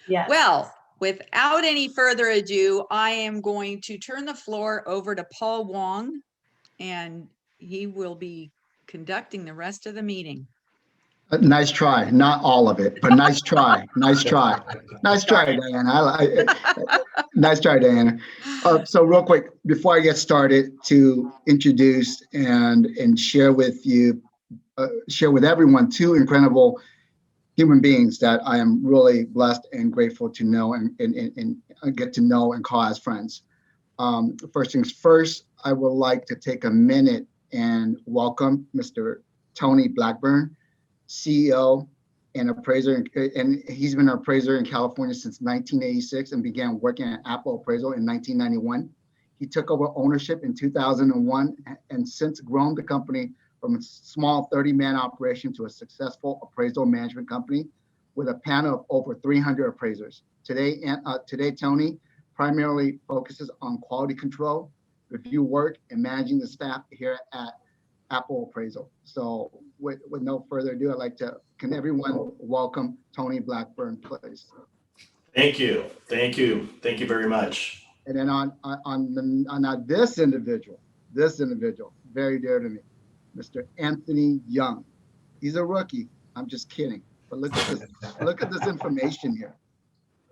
Yes. Well, without any further ado, I am going to turn the floor over to Paul Wong, and he will be conducting the rest of the meeting. Nice try. Not all of it, but nice try. Nice try. Nice try, Diana. Nice try, Diana. So real quick, before I get started, to introduce and share with you, share with everyone two incredible human beings that I am really blessed and grateful to know and get to know and call as friends. First things first, I would like to take a minute and welcome Mr. Tony Blackburn, CEO and appraiser, and he's been an appraiser in California since 1986 and began working at Appraisal Appraisal in 1991. He took over ownership in 2001 and since grown the company from a small 30-man operation to a successful appraisal management company with a panel of over 300 appraisers. Today, Tony primarily focuses on quality control, review work, and managing the staff here at Appraisal Appraisal. So with no further ado, I'd like to, can everyone welcome Tony Blackburn, please? Thank you. Thank you. Thank you very much. And then on this individual, very dear to me, Mr. Anthony Young. He's a rookie. I'm just kidding. But look at this. Look at this information here.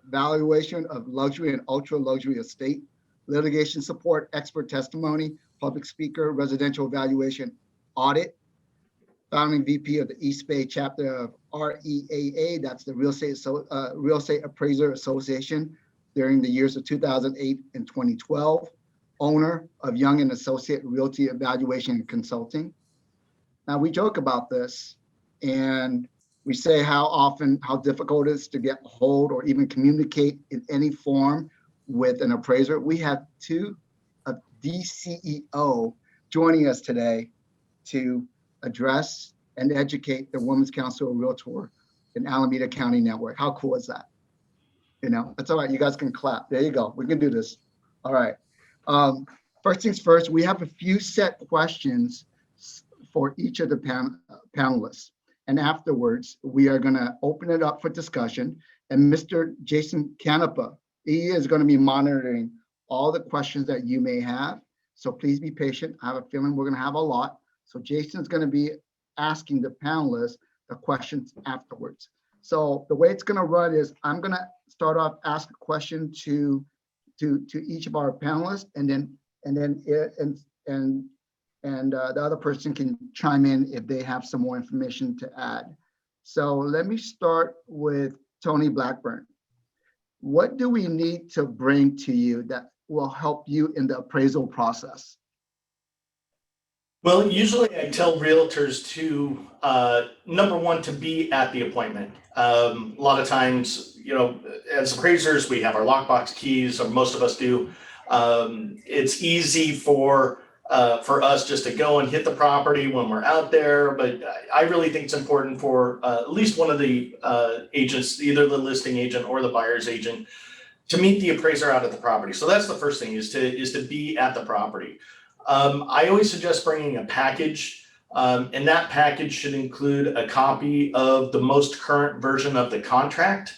Valuation of luxury and ultra luxury estate, litigation support, expert testimony, public speaker, residential valuation audit, founding VP of the East Bay chapter of REAA, that's the Real Estate Appraiser Association during the years of 2008 and 2012, owner of Young and Associate Realty Evaluation and Consulting. Now we joke about this and we say how difficult it is to get hold or even communicate in any form with an appraiser. We have two of the CEO joining us today to address and educate the Women's Council of Realtor in Alameda County Network. How cool is that? You know, that's all right. You guys can clap. There you go. We can do this. All right. First things first, we have a few set questions for each of the panelists. And afterwards, we are going to open it up for discussion. And Mr. Jason Canepa, he is going to be monitoring all the questions that you may have. So please be patient. I have a feeling we're going to have a lot. So Jason's going to be asking the panelists the questions afterwards. So the way it's going to run is I'm going to start off, ask a question to each of our panelists, and the other person can chime in if they have some more information to add. So let me start with Tony Blackburn. What do we need to bring to you that will help you in the appraisal process? Well, usually I tell realtors to, number one, to be at the appointment. A lot of times, you know, as appraisers, we have our lockbox keys, or most of us do. It's easy for us just to go and hit the property when we're out there, but I really think it's important for at least one of the agents, either the listing agent or the buyer's agent, to meet the appraiser out at the property. So that's the first thing, is to be at the property. I always suggest bringing a package, and that package should include a copy of the most current version of the contract.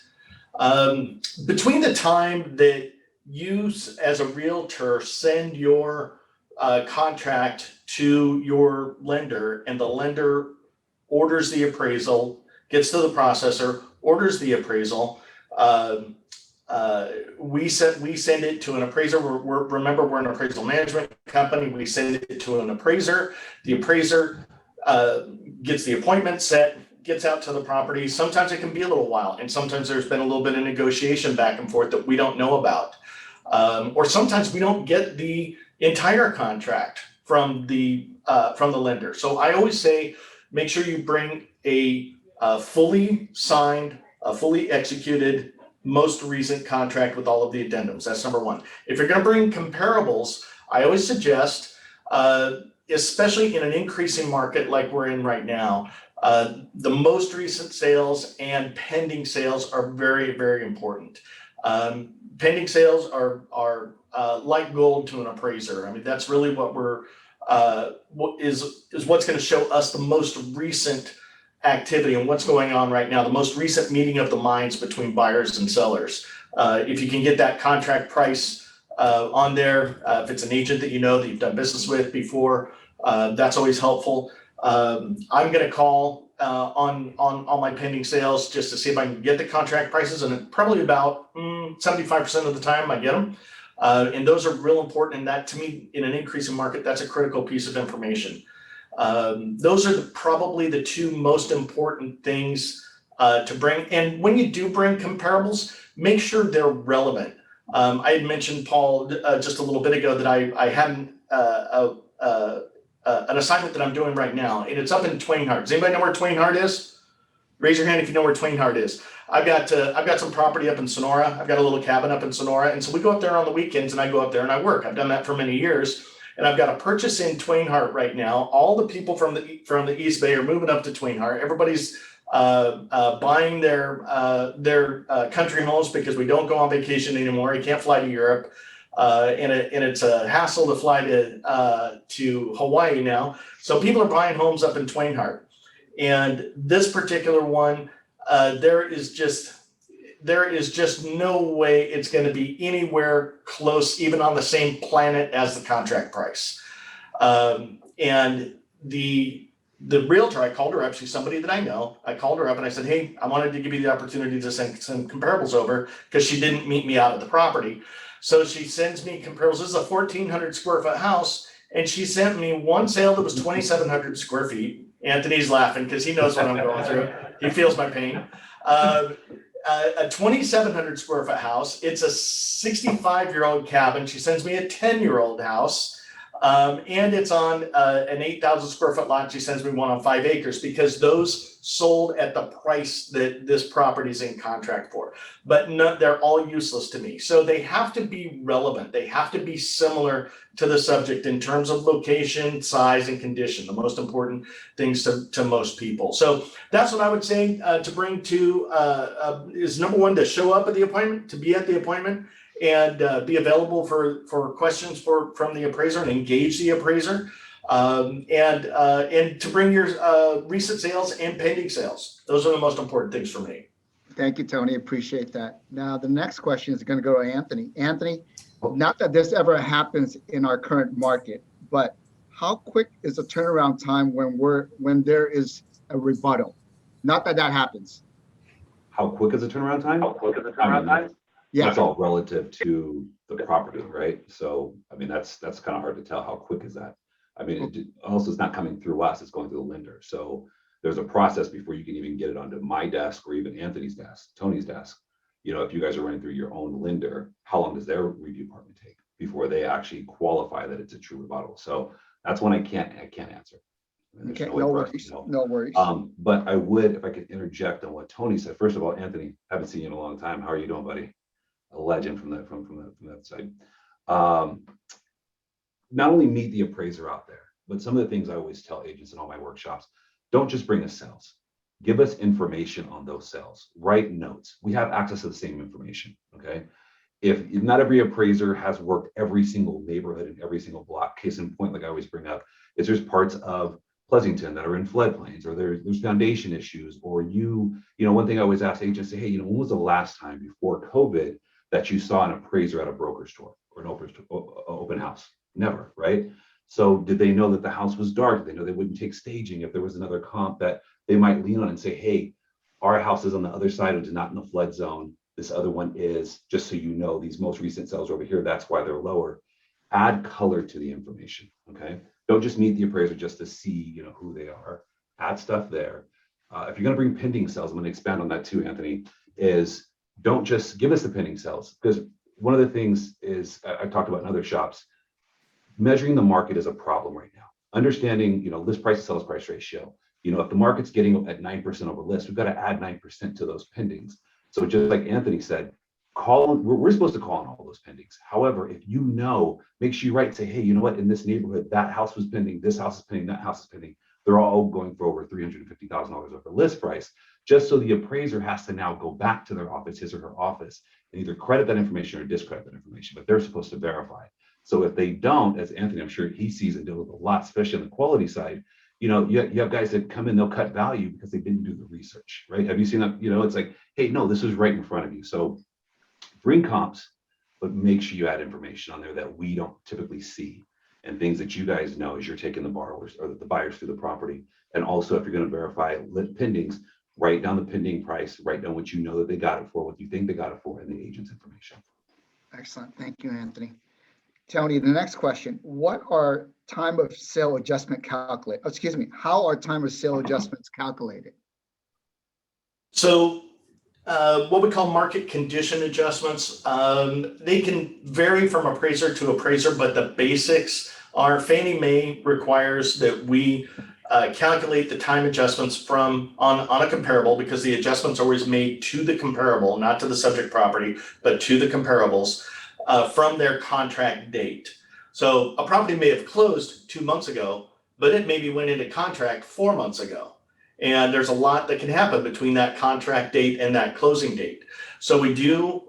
Between the time that you as a realtor send your contract to your lender and the lender orders the appraisal, gets to the processor, orders the appraisal, we send it to an appraiser. Remember, we're an appraisal management company. We send it to an appraiser. The appraiser gets the appointment set, gets out to the property. Sometimes it can be a little while, and sometimes there's been a little bit of negotiation back and forth that we don't know about. Or sometimes we don't get the entire contract from the lender. So I always say, make sure you bring a fully signed, a fully executed, most recent contract with all of the addendums. That's number one. If you're going to bring comparables, I always suggest, especially in an increasing market like we're in right now, the most recent sales and pending sales are very, very important. Pending sales are like gold to an appraiser. I mean, that's really what what's going to show us the most recent activity and what's going on right now, the most recent meeting of the minds between buyers and sellers. If you can get that contract price on there, if it's an agent that you know that you've done business with before, that's always helpful. I'm going to call on my pending sales just to see if I can get the contract prices, and probably about 75% of the time I get them. And those are real important, and that to me, in an increasing market, that's a critical piece of information. Those are probably the two most important things to bring. And when you do bring comparables, make sure they're relevant. I had mentioned, Paul, just a little bit ago that I had an assignment that I'm doing right now, and it's up in Twain Harte. Does anybody know where Twain Harte is? Raise your hand if you know where Twain Harte is. I've got some property up in Sonora. I've got a little cabin up in Sonora, and so we go up there on the weekends, and I go up there and I work. I've done that for many years. And I've got a purchase in Twain Harte right now. All the people from the East Bay are moving up to Twain Harte. Everybody's buying their country homes because we don't go on vacation anymore. You can't fly to Europe, and it's a hassle to fly to Hawaii now. So people are buying homes up in Twain Harte, and this particular one, there is just no way it's going to be anywhere close, even on the same planet as the contract price. And the realtor, I called her up. She's somebody that I know. I called her up and I said, hey, I wanted to give you the opportunity to send some comparables over because she didn't meet me out at the property. So she sends me comparables. This is a 1,400 square foot house. And she sent me one sale that was 2,700 square feet. Anthony's laughing because he knows what I'm going through. He feels my pain. A 2,700 square foot house. It's a 65-year-old cabin. She sends me a 10-year-old house. And it's on an 8,000 square foot lot. She sends me one on 5 acres because those sold at the price that this property is in contract for. But no, they're all useless to me. So they have to be relevant. They have to be similar to the subject in terms of location, size, and condition, the most important things to most people. So that's what I would say to bring to is number one, to show up at the appointment, to be at the appointment, and be available for questions from the appraiser and engage the appraiser, and to bring your recent sales and pending sales. Those are the most important things for me. Thank you, Tony. Appreciate that. Now, the next question is going to go to Anthony. Anthony, not that this ever happens in our current market, but how quick is the turnaround time when there is a rebuttal? Not that happens. How quick is the turnaround time? Yeah. That's all relative to the property, right? So, I mean, that's kind of hard to tell. How quick is that? I mean, it also is not coming through us, it's going through the lender. So there's a process before you can even get it onto my desk or even Anthony's desk, Tony's desk. You know, if you guys are running through your own lender, how long does their review department take before they actually qualify that it's a true rebuttal? So that's one I can't answer. Okay, no worries. No worries. But I would, if I could interject on what Tony said. First of all, Anthony, haven't seen you in a long time. How are you doing, buddy? A legend from that side. Not only meet the appraiser out there, but some of the things I always tell agents in all my workshops, don't just bring us sales. Give us information on those sales. Write notes. We have access to the same information, okay? If not every appraiser has worked every single neighborhood and every single block, case in point, like I always bring up, is there's parts of Pleasanton that are in floodplains, or there's foundation issues, or you know, one thing I always ask agents, say, hey, you know, when was the last time before COVID that you saw an appraiser at a broker store or an open house? Never, right? So did they know that the house was dark? Did they know they wouldn't take staging if there was another comp that they might lean on and say, hey, our house is on the other side, which is not in the flood zone. This other one is, just so you know, these most recent sales over here, that's why they're lower. Add color to the information, okay? Don't just meet the appraiser just to see, you know, who they are. Add stuff there. If you're gonna bring pending sales, I'm gonna expand on that too, Anthony, is don't just give us the pending sales, because one of the things is, I've talked about in other shops, measuring the market is a problem right now. Understanding, you know, list price to sales price ratio. You know, if the market's getting at 9% over list, we've got to add 9% to those pendings. So just like Anthony said, we're supposed to call on all those pendings. However, if you know, make sure you write, say, hey, you know what, in this neighborhood, that house was pending, this house is pending, that house is pending. They're all going for over $350,000 over list price, just so the appraiser has to now go back to their office, his or her office, and either credit that information or discredit that information, but they're supposed to verify. So if they don't, as Anthony, I'm sure he sees and deals with a lot, especially on the quality side, you have guys that come in, they'll cut value because they didn't do the research, right? Have you seen that? It's like, hey, no, this is right in front of you. So bring comps, but make sure you add information on there that we don't typically see, and things that you guys know as you're taking the borrowers or the buyers through the property. And also, if you're going to verify lit pendings, write down the pending price, write down what you know that they got it for, what you think they got it for, and the agent's information. Excellent. Thank you, Anthony. Tony, the next question, what are time of sale adjustment calculate? Excuse me, how are time of sale adjustments calculated? So what we call market condition adjustments, they can vary from appraiser to appraiser, but the basics are Fannie Mae requires that we calculate the time adjustments on a comparable, because the adjustments are always made to the comparable, not to the subject property, but to the comparables from their contract date. So a property may have closed 2 months ago, but it maybe went into contract 4 months ago. And there's a lot that can happen between that contract date and that closing date. So we do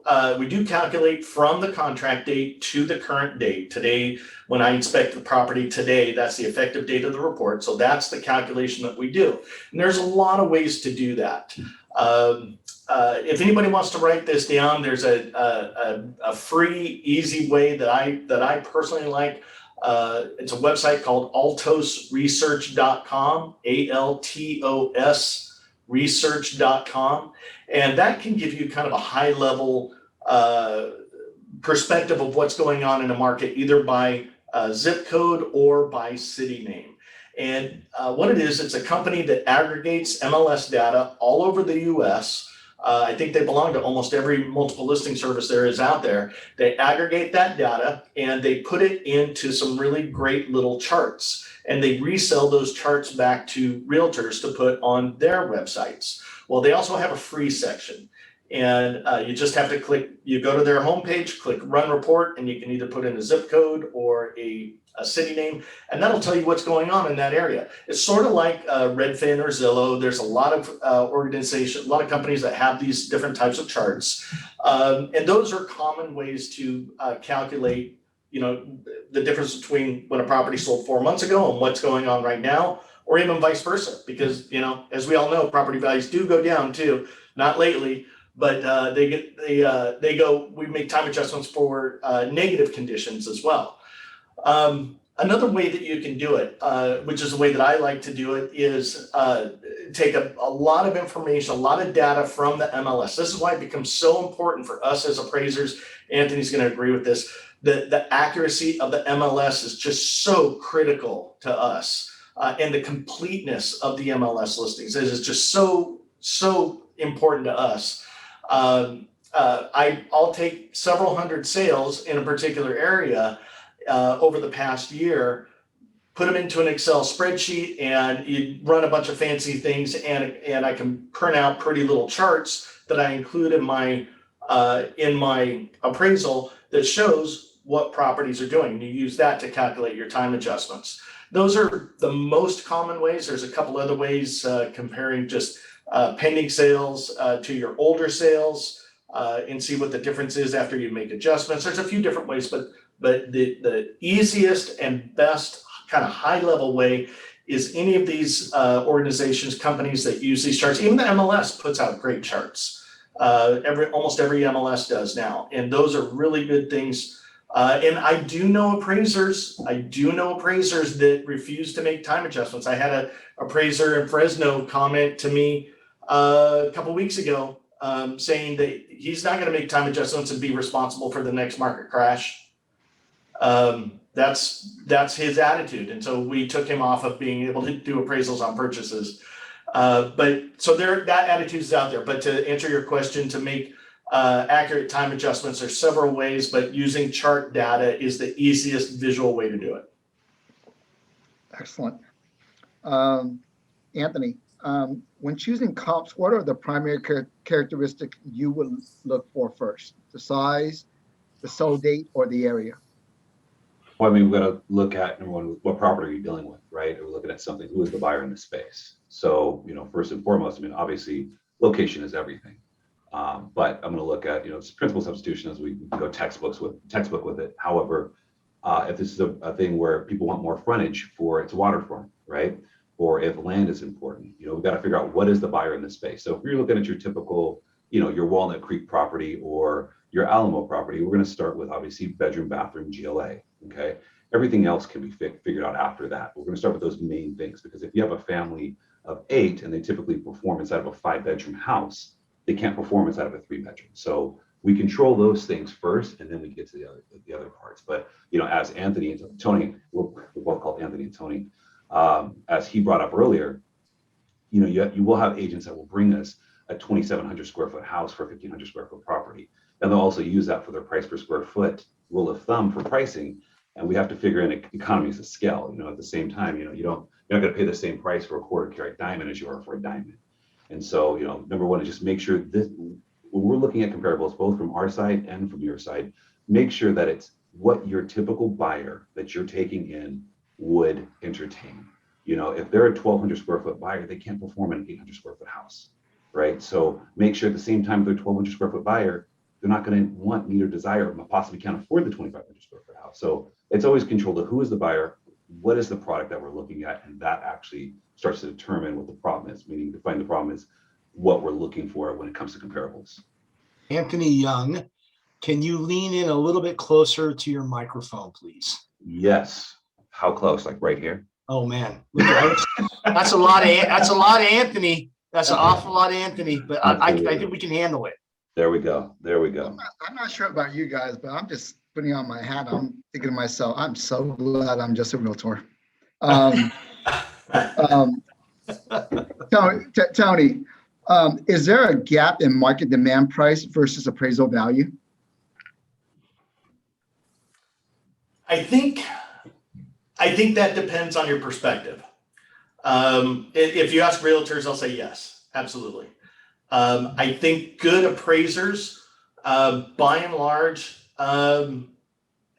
calculate from the contract date to the current date. Today, when I inspect the property today, that's the effective date of the report. So that's the calculation that we do. And there's a lot of ways to do that. If anybody wants to write this down, there's a free, easy way that I personally like. It's a website called altosresearch.com, ALTOS research.com. And that can give you kind of a high level perspective of what's going on in the market, either by zip code or by city name. And what it is, it's a company that aggregates MLS data all over the US. I think they belong to almost every multiple listing service there is out there. They aggregate that data and they put it into some really great little charts, and they resell those charts back to realtors to put on their websites. Well, they also have a free section, and you just have to you go to their homepage, click run report, and you can either put in a zip code or a city name, and that'll tell you what's going on in that area. It's sort of like Redfin or Zillow. There's a lot of organizations, a lot of companies that have these different types of charts. And those are common ways to calculate, the difference between when a property sold 4 months ago and what's going on right now, or even vice versa. Because, as we all know, property values do go down too, not lately, but we make time adjustments for negative conditions as well. Another way that you can do it, which is the way that I like to do it, is take a lot of information, a lot of data from the MLS. This is why it becomes so important for us as appraisers. Anthony's going to agree with this. The accuracy of the MLS is just so critical to us, and the completeness of the MLS listings is just so important to us. I'll take several hundred sales in a particular area over the past year, put them into an Excel spreadsheet, and you run a bunch of fancy things, and I can print out pretty little charts that I include in my appraisal that shows what properties are doing. And you use that to calculate your time adjustments. Those are the most common ways. There's a couple other ways, comparing just pending sales to your older sales, and see what the difference is after you make adjustments. There's a few different ways, but the easiest and best kind of high level way is any of these organizations, companies that use these charts. Even the MLS puts out great charts. Almost every MLS does now, and those are really good things. And I do know appraisers that refuse to make time adjustments. I had an appraiser in Fresno comment to me a couple weeks ago, saying that he's not going to make time adjustments and be responsible for the next market crash. That's his attitude, and so we took him off of being able to do appraisals on purchases. But so that attitude is out there. But to answer your question, to make accurate time adjustments, there's several ways, but using chart data is the easiest visual way to do it. Excellent. Anthony, when choosing comps, what are the primary characteristics you would look for first? The size, the sold date, or the area? Well, we've got to look at, number one, what property are you dealing with, right? We're looking at something, who is the buyer in the space? So, first and foremost, obviously location is everything. But I'm going to look at, it's principal substitution as we go textbook with it. However, if this is a thing where people want more frontage for its waterfront, right? or if land is important. We've got to figure out what is the buyer in this space. So if you're looking at your typical, your Walnut Creek property or your Alamo property, we're going to start with obviously bedroom, bathroom, GLA. Okay. Everything else can be figured out after that. We're going to start with those main things, because if you have a family of 8 and they typically perform inside of a 5-bedroom house, they can't perform inside of a 3-bedroom. So we control those things first, and then we get to the other parts. But as Anthony and Tony, we're both called Anthony and Tony, as he brought up earlier, you will have agents that will bring us a 2,700 square foot house for a 1,500 square foot property, and they'll also use that for their price per square foot rule of thumb for pricing. And we have to figure in economies of scale. At the same time, you're not going to pay the same price for a 1/4 carat diamond as you are for a diamond. And so, number one is just make sure this, when we're looking at comparables, both from our side and from your side, make sure that it's what your typical buyer that you're taking in would entertain. If they're a 1,200 square foot buyer, they can't perform an 800 square foot house, right? So make sure at the same time, if they're 1,200 square foot buyer, they're not going to want, need, or desire, or possibly can't afford the 2,500 square foot house. So it's always controlled of who is the buyer, what is the product that we're looking at, and that actually starts to determine what the problem is, meaning define the problem is what we're looking for when it comes to comparables. Anthony Young, can you lean in a little bit closer to your microphone, please? Yes. How close? Like right here? Oh man, that's a lot of Anthony. That's an awful lot of Anthony, but I think we can handle it. There we go. There we go. I'm not sure about you guys, but I'm just putting on my hat. I'm thinking to myself, I'm so glad I'm just a realtor. Tony, is there a gap in market demand price versus appraisal value? I think that depends on your perspective. If you ask realtors, they'll say yes, absolutely. I think good appraisers, by and large,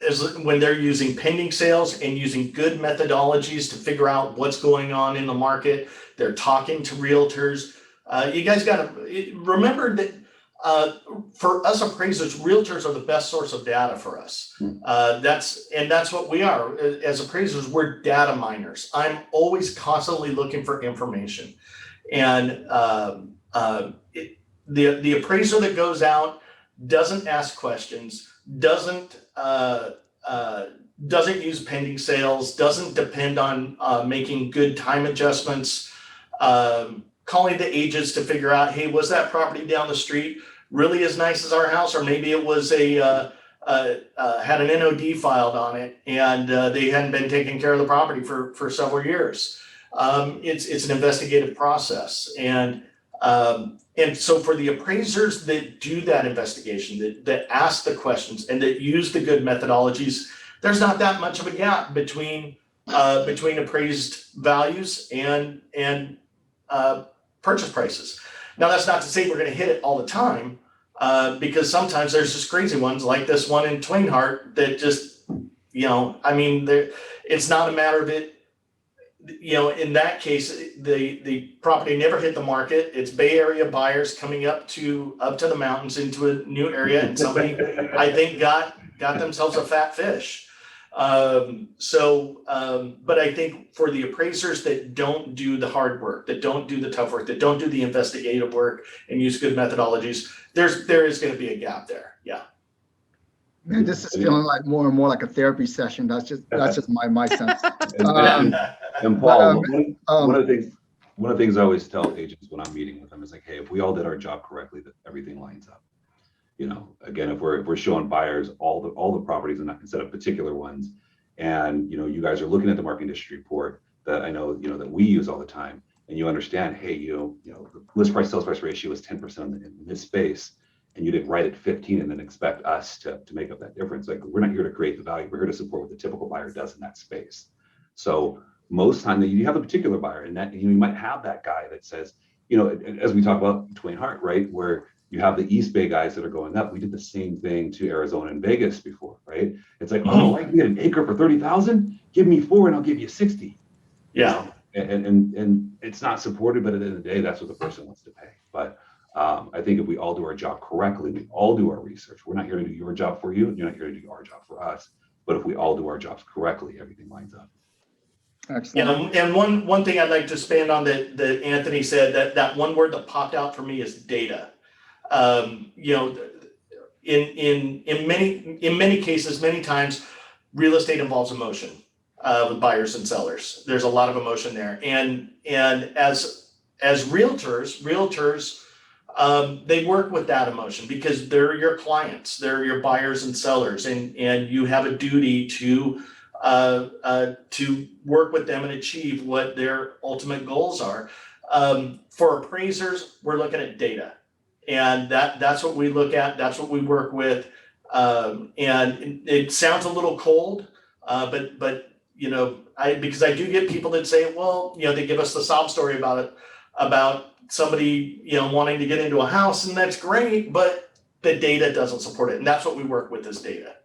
is when they're using pending sales and using good methodologies to figure out what's going on in the market, they're talking to realtors. You guys got to remember that for us appraisers, realtors are the best source of data for us. That's what we are as appraisers. We're data miners. I'm always constantly looking for information, and the appraiser that goes out doesn't ask questions, doesn't use pending sales, doesn't depend on making good time adjustments, calling the agents to figure out, hey, was that property down the street really as nice as our house, or maybe it was had an NOD filed on it and they hadn't been taking care of the property for several years. It's an investigative process, and so for the appraisers that do that investigation, that ask the questions and that use the good methodologies, there's not that much of a gap between appraised values and purchase prices. Now, that's not to say we're going to hit it all the time, because sometimes there's just crazy ones like this one in Twainhart that just, it's not a matter of it. In that case, the property never hit the market. It's Bay Area buyers coming up to the mountains into a new area, and somebody, I think, got themselves a fat fish. But I think for the appraisers that don't do the hard work, that don't do the tough work, that don't do the investigative work and use good methodologies, there is going to be a gap there. Yeah. Man, this is feeling like more and more like a therapy session. That's just my sense. And Paul, one of the things I always tell agents when I'm meeting with them is like, hey, if we all did our job correctly, that everything lines up. Again, if we're showing buyers all the properties and instead of particular ones, and you guys are looking at the market industry report that I know that we use all the time, and you understand, hey, the list price sales price ratio is 10% in this space, and you didn't write it 15 and then expect us to make up that difference. Like, we're not here to create the value. We're here to support what the typical buyer does in that space. So most time that you have a particular buyer, and that you might have that guy that says, as we talk about Twainhart, right, where you have the East Bay guys that are going up. We did the same thing to Arizona and Vegas before, right? It's like, oh, I can get an acre for 30,000. Give me 4 and I'll give you 60. Yeah. And it's not supported, but at the end of the day, that's what the person wants to pay. But I think if we all do our job correctly, we all do our research. We're not here to do your job for you. You're not here to do our job for us. But if we all do our jobs correctly, everything lines up. Excellent. And one thing I'd like to expand on that Anthony said, that one word that popped out for me is data. You know, in many cases, many times, real estate involves emotion with buyers and sellers. There's a lot of emotion there, and as realtors, they work with that emotion because they're your clients, they're your buyers and sellers, and you have a duty to work with them and achieve what their ultimate goals are. For appraisers, we're looking at data, and that's what we look at. That's what we work with. And it sounds a little cold, but you know, because I do get people that say, well, you know, they give us the sob story about somebody, you know, wanting to get into a house, and that's great, but the data doesn't support it, and that's what we work with is data.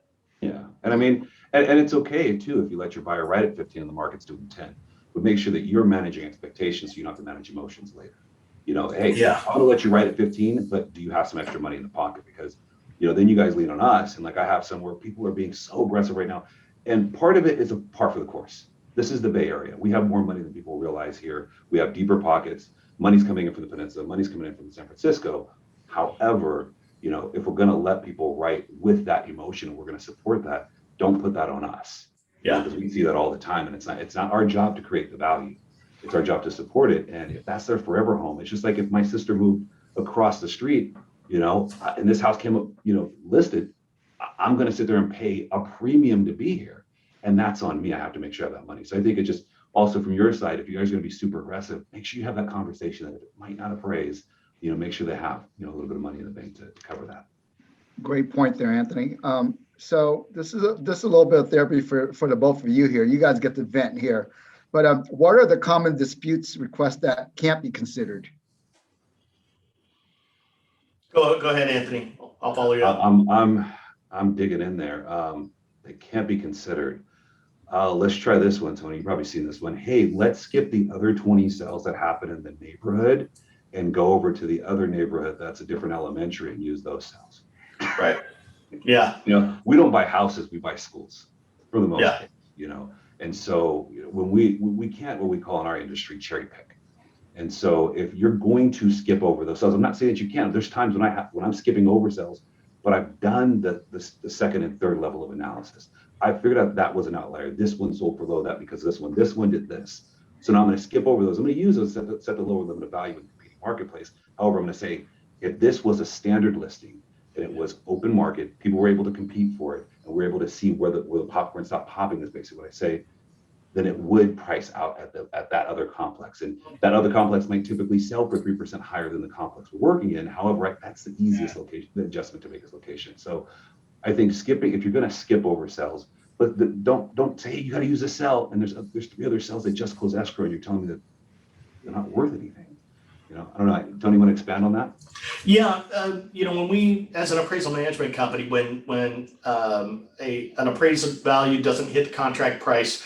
Yeah, and I mean, and it's okay too if you let your buyer write at 15 and the market's doing 10, but make sure that you're managing expectations so you don't have to manage emotions later. You know, hey, Yeah. I'm gonna let you write at 15, but do you have some extra money in the pocket? Because, you know, then you guys lean on us, and like I have some where people are being so aggressive right now, and part of it is a par for the course. This is the Bay Area. We have more money than people realize here. We have deeper pockets. Money's coming in from the peninsula. Money's coming in from San Francisco. However, you know, if we're going to let people write with that emotion and we're going to support that, don't put that on us. Yeah. Because we see that all the time, and it's not our job to create the value. It's our job to support it. And if that's their forever home, it's just like if my sister moved across the street, you know, and this house came up, you know, listed, I'm going to sit there and pay a premium to be here. And that's on me. I have to make sure I have that money. So I think it just also from your side, if you guys are going to be super aggressive, make sure you have that conversation that it might not appraise, you know, make sure they have, you know, a little bit of money in the bank to cover that. Great point there, Anthony. So this is a little bit of therapy for the both of you here. You guys get to vent here. But what are the common disputes requests that can't be considered? Go ahead, Anthony. I'll follow you up. I'm digging in there. They can't be considered. Let's try this one, Tony. You've probably seen this one. Hey, let's skip the other 20 sales that happen in the neighborhood and go over to the other neighborhood that's a different elementary and use those sales. Right. Yeah. You know, we don't buy houses, we buy schools for the most part, you know. And so when we can't, what we call in our industry, cherry pick. And so if you're going to skip over those sales, I'm not saying that you can't. There's times when I'm skipping over sales, but I've done the second and third level of analysis. I figured out that was an outlier. This one sold for low that because this one did this. So now I'm going to skip over those. I'm going to use those set the lower limit of value in the competing marketplace. However, I'm going to say if this was a standard listing and it was open market, people were able to compete for it, and we're able to see where the popcorn stopped popping is basically what I say, then it would price out at that other complex. And that other complex might typically sell for 3% higher than the complex we're working in. However, right, that's the easiest location, the adjustment to make is location. So I think skipping, if you're going to skip over sales, but don't say, hey, you got to use a cell, and there's 3 other cells that just close escrow, and you're telling me that they're not worth anything. You know, I don't know. Tony, want to expand on that? Yeah, you know, when we, as an appraisal management company, when an appraisal value doesn't hit the contract price,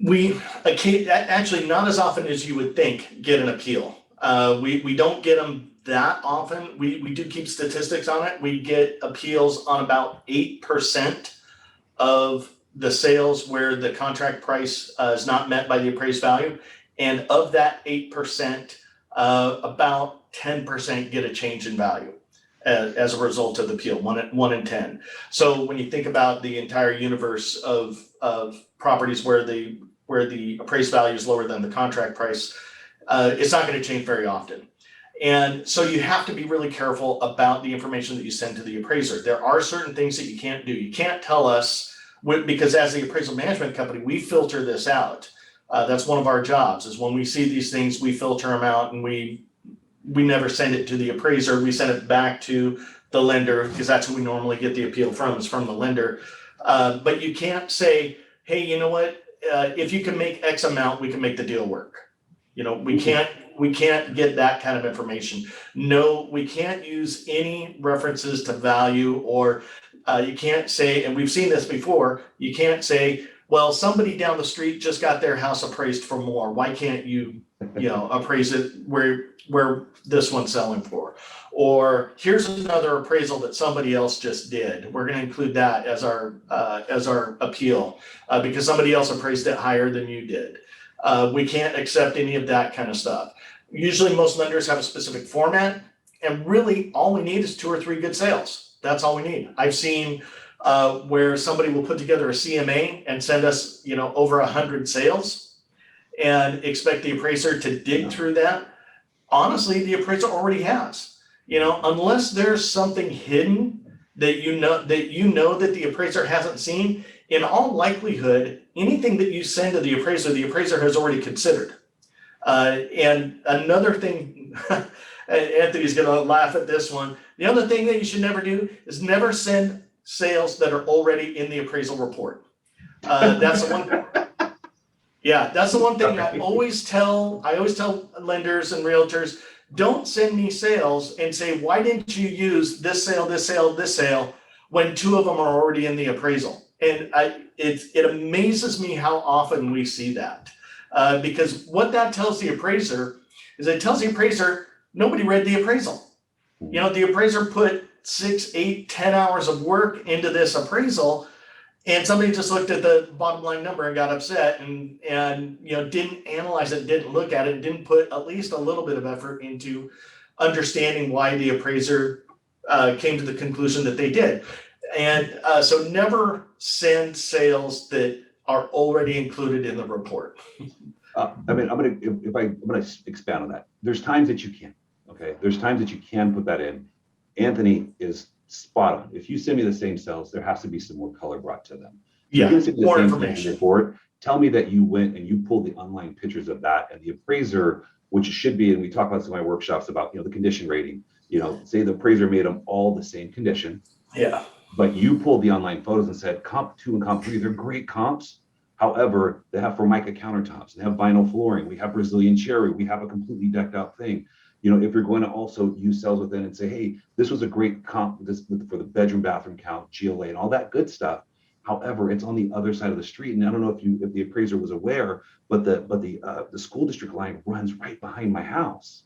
we actually not as often as you would think get an appeal. We don't get them that often. We do keep statistics on it. We get appeals on about 8% of the sales where the contract price is not met by the appraised value, and of that 8%. About 10% get a change in value as a result of the appeal, 1 in 10. So when you think about the entire universe of properties where the appraised value is lower than the contract price, it's not going to change very often. And so you have to be really careful about the information that you send to the appraiser. There are certain things that you can't do. You can't tell us, because as the appraisal management company, we filter this out. That's one of our jobs, is when we see these things, we filter them out, and we never send it to the appraiser. We send it back to the lender, because that's who we normally get the appeal from, is from the lender. But you can't say, hey, you know what? If you can make X amount, we can make the deal work. You know, we can't get that kind of information. No, we can't use any references to value, or you can't say, and we've seen this before, you can't say, well, somebody down the street just got their house appraised for more. Why can't you, appraise it where this one's selling for? or here's another appraisal that somebody else just did. We're going to include that as our appeal because somebody else appraised it higher than you did. We can't accept any of that kind of stuff. Usually most lenders have a specific format, and really all we need is 2 or 3 good sales. That's all we need. I've seen where somebody will put together a CMA and send us, over 100 sales and expect the appraiser to dig through that. Honestly, the appraiser already has, unless there's something hidden that that the appraiser hasn't seen. In all likelihood, anything that you send to the appraiser has already considered. And another thing, Anthony's gonna laugh at this one. The other thing that you should never do is never send sales that are already in the appraisal report. That's the one. Yeah, that's the one thing I always tell lenders and realtors, don't send me sales and say, why didn't you use this sale when 2 of them are already in the appraisal? And it amazes me how often we see that. Because what that tells the appraiser is it tells the appraiser nobody read the appraisal. The appraiser put 6, 8, 10 hours of work into this appraisal, and somebody just looked at the bottom line number and got upset and didn't analyze it, didn't look at it, didn't put at least a little bit of effort into understanding why the appraiser came to the conclusion that they did. And so never send sales that are already included in the report. I'm gonna expand on that. There's times that you can, okay? There's times that you can put that in. Anthony is spot on. If you send me the same cells, there has to be some more color brought to them. Yeah, more information. Report, tell me that you went and you pulled the online pictures of that, and the appraiser, which should be, and we talk about some of my workshops about, the condition rating, say the appraiser made them all the same condition. Yeah. But you pulled the online photos and said comp 2 and comp 3, they're great comps. However, they have Formica countertops, they have vinyl flooring, we have Brazilian cherry, we have a completely decked out thing. If you're going to also use cells within and say, hey, this was a great comp for the bedroom, bathroom count, GLA, and all that good stuff. However, it's on the other side of the street, and I don't know if the appraiser was aware, but the school district line runs right behind my house,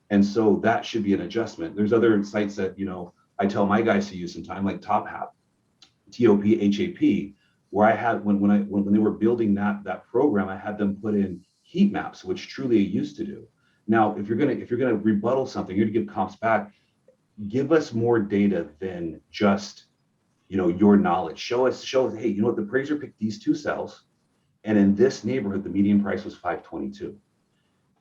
and so that should be an adjustment. There's other sites that I tell my guys to use sometime, like TopHap, TOPHAP, where I had when they were building that program, I had them put in heat maps, which truly I used to do. Now, if you're gonna rebuttal something, you're gonna give comps back, give us more data than just your knowledge. Show us, hey, the appraiser picked these 2 cells, and in this neighborhood, the median price was 522.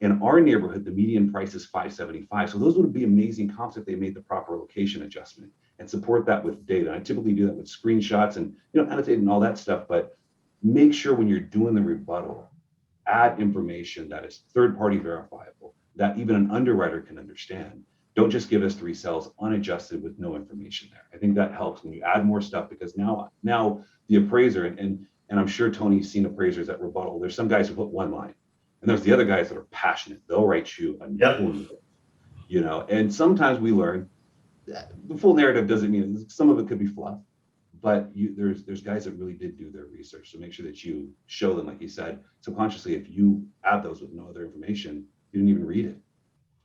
In our neighborhood, the median price is 575. So those would be amazing comps if they made the proper location adjustment and support that with data. I typically do that with screenshots and annotate and all that stuff, but make sure when you're doing the rebuttal, add information that is third-party verifiable, that even an underwriter can understand. Don't just give us 3 cells unadjusted with no information there. I think that helps when you add more stuff, because now the appraiser, and I'm sure Tony's seen appraisers at rebuttal. There's some guys who put 1 line, and there's the other guys that are passionate. They'll write you a and sometimes we learn that the full narrative doesn't mean, some of it could be fluff, but there's guys that really did do their research. So make sure that you show them, like you said, subconsciously, if you add those with no other information, you didn't even read it.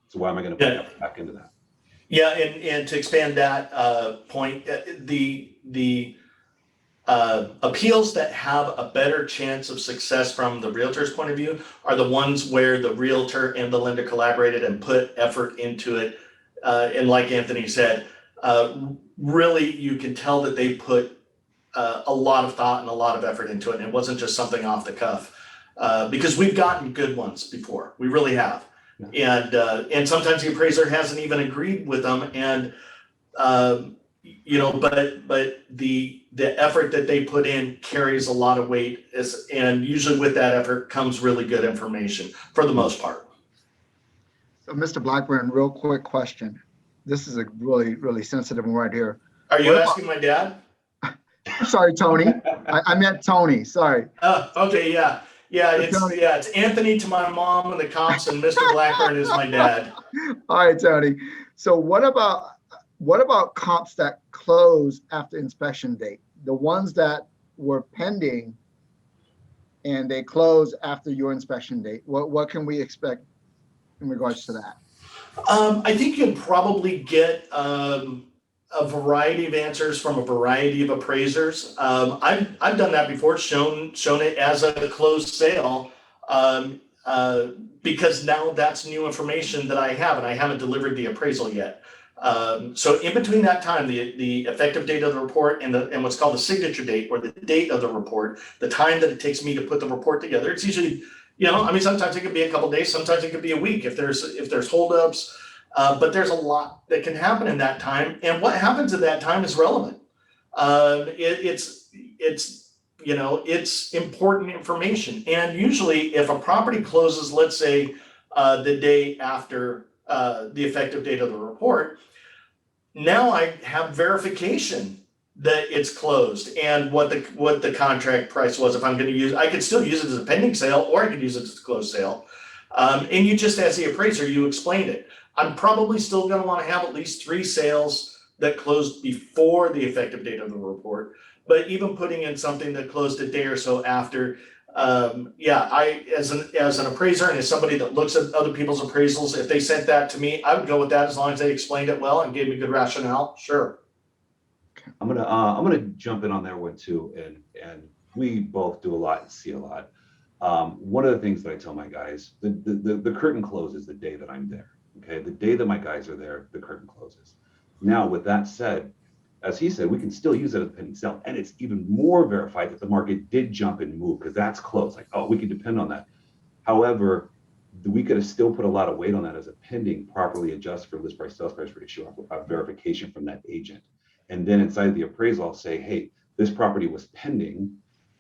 So why am I going to put effort back into that? Yeah, and to expand that point, the appeals that have a better chance of success from the realtor's point of view are the ones where the realtor and the lender collaborated and put effort into it. And like Anthony said, really you can tell that they put a lot of thought and a lot of effort into it. And it wasn't just something off the cuff, because we've gotten good ones before. We really have. And sometimes the appraiser hasn't even agreed with them. And, but the effort that they put in carries a lot of weight, and usually with that effort comes really good information for the most part. So Mr. Blackburn, real quick question. This is a really, really sensitive one right here. Are you asking my dad? Sorry, Tony. I meant Tony, sorry. Okay, yeah. Yeah, it's Anthony to my mom and the comps, and Mr. Blackburn is my dad. All right, Tony. So what about comps that close after inspection date? The ones that were pending and they close after your inspection date. What can we expect in regards to that? I think you can probably get a variety of answers from a variety of appraisers. I've done that before, shown it as a closed sale, because now that's new information that I have, and I haven't delivered the appraisal yet. So in between that time, the effective date of the report and what's called the signature date, or the date of the report, the time that it takes me to put the report together, it's usually, I mean, sometimes it could be a couple days, sometimes it could be a week if there's holdups. But there's a lot that can happen in that time, and what happens at that time is relevant. It's important information, and usually if a property closes, let's say the day after the effective date of the report, now I have verification that it's closed and what the contract price was. If I'm going to use, I could still use it as a pending sale, or I could use it as a closed sale. And you just, as the appraiser, you explained it. I'm probably still going to want to have at least 3 sales that closed before the effective date of the report. But even putting in something that closed a day or so after, I, as an appraiser and as somebody that looks at other people's appraisals, if they sent that to me, I would go with that as long as they explained it well and gave me good rationale. Sure. I'm gonna jump in on that one too, and we both do a lot and see a lot. One of the things that I tell my guys, the curtain closes the day that I'm there. Okay, the day that my guys are there, the curtain closes. Now, with that said, as he said, we can still use it as a pending sale, and it's even more verified that the market did jump and move, because that's close. Like, oh, we can depend on that. However, we could have still put a lot of weight on that as a pending, properly adjust for list price sales price ratio, a verification from that agent. And then inside the appraisal, I'll say, hey, this property was pending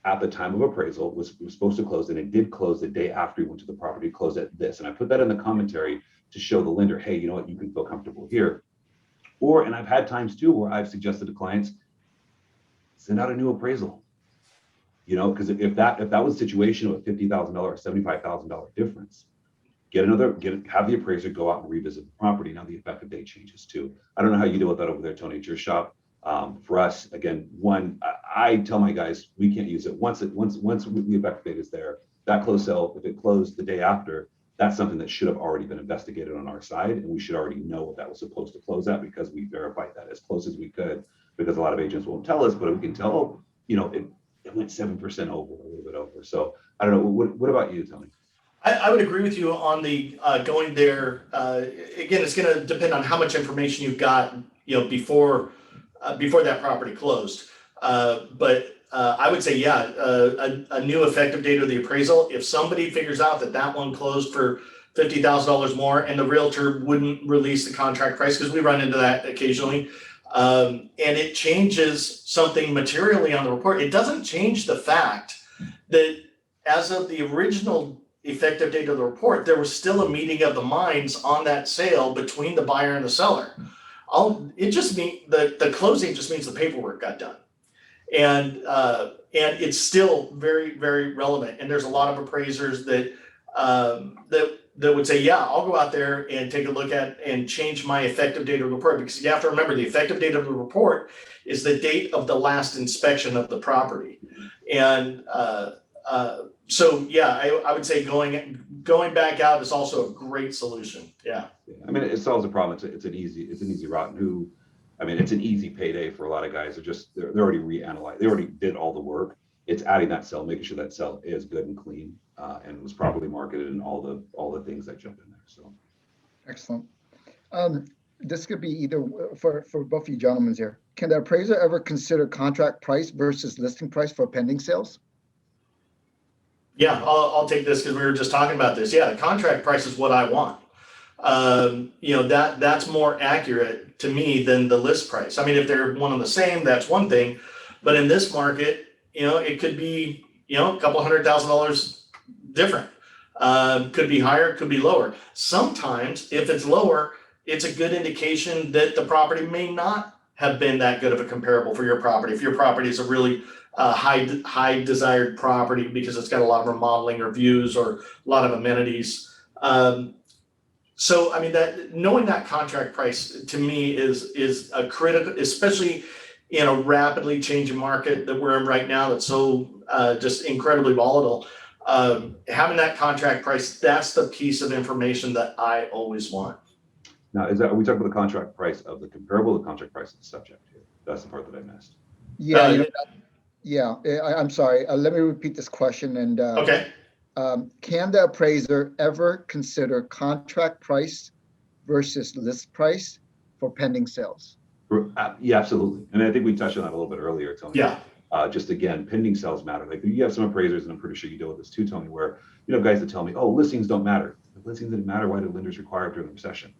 at the time of appraisal, was supposed to close, and it did close the day after we went to the property, close at this. And I put that in the commentary to show the lender, hey, you know what, you can feel comfortable here. And I've had times too where I've suggested to clients, send out a new appraisal. Because if that was a situation of a $50,000 or $75,000 difference, have the appraiser go out and revisit the property. Now the effective date changes too. I don't know how you deal with that over there, Tony, at your shop. For us, again, I tell my guys, we can't use it once the effective date is there. That closed sale, if it closed the day after, that's something that should have already been investigated on our side, and we should already know what that was supposed to close at, because we verified that as close as we could, because a lot of agents won't tell us, but we can tell, it went 7% over, a little bit over. So I don't know, what about you, Tony? I would agree with you on the going there. Again, it's going to depend on how much information you've got, before that property closed. But I would say, a new effective date of the appraisal. If somebody figures out that one closed for $50,000 more, and the realtor wouldn't release the contract price, because we run into that occasionally, and it changes something materially on the report, it doesn't change the fact that as of the original effective date of the report, there was still a meeting of the minds on that sale between the buyer and the seller. It just means the closing just means the paperwork got done. And it's still very, very relevant. And there's a lot of appraisers that would say, I'll go out there and take a look at and change my effective date of the report, because you have to remember the effective date of the report is the date of the last inspection of the property. And I would say going back out is also a great solution. Yeah. I mean, it solves a problem. It's an easy route. It's an easy payday for a lot of guys. They're already reanalyzed. They already did all the work. It's adding that cell, making sure that cell is good and clean, and was properly marketed, and all the things that jump in there. So, excellent. This could be either for both of you gentlemen here. Can the appraiser ever consider contract price versus listing price for pending sales? Yeah, I'll take this because we were just talking about this. Yeah, the contract price is what I want. That's more accurate to me than the list price. I mean, if they're one and the same, that's one thing. But in this market, it could be, a couple $100,000 different. Could be higher, could be lower. Sometimes if it's lower, it's a good indication that the property may not have been that good of a comparable for your property. If your property is a really high desired property because it's got a lot of remodeling or views or a lot of amenities. So, I mean, that knowing that contract price to me is a critical, especially in a rapidly changing market that we're in right now that's so just incredibly volatile. Having that contract price, that's the piece of information that I always want. Now, are we talking about the contract price of the comparable, or the contract price of the subject here? That's the part that I missed. Yeah, I'm sorry. Let me repeat this question. And Okay. can the appraiser ever consider contract price versus list price for pending sales? Yeah, absolutely. And I think we touched on that a little bit earlier, Tony. Yeah. Just again, pending sales matter. Like you have some appraisers, and I'm pretty sure you deal with this too, Tony, where guys that tell me, "Oh, listings don't matter." If listings didn't matter, why did lenders require it during the recession?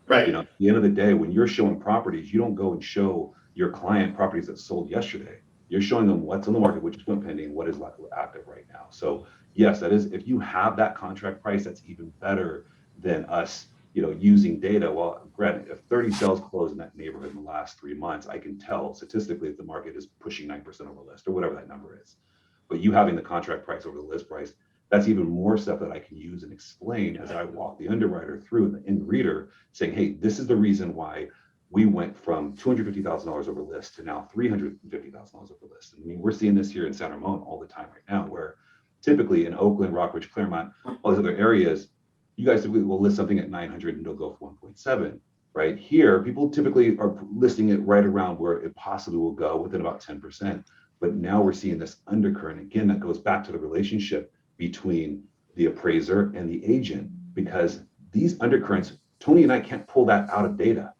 Right. At the end of the day, when you're showing properties, you don't go and show your client properties that sold yesterday. You're showing them what's on the market, which is went pending, what is active right now. So yes, that is, if you have that contract price, that's even better than us, using data. Well, granted, if 30 sales closed in that neighborhood in the last 3 months, I can tell statistically if the market is pushing 9% over list or whatever that number is. But you having the contract price over the list price, that's even more stuff that I can use and explain as I walk the underwriter through and the end reader, saying, hey, this is the reason why we went from $250,000 over list to now $350,000 over list. I mean, we're seeing this here in San Ramon all the time right now, where typically in Oakland, Rockridge, Claremont, all these other areas, you guys typically will list something at 900 and it'll go for 1.7. Right here, people typically are listing it right around where it possibly will go, within about 10%. But now we're seeing this undercurrent. Again, that goes back to the relationship between the appraiser and the agent, because these undercurrents, Tony and I can't pull that out of data.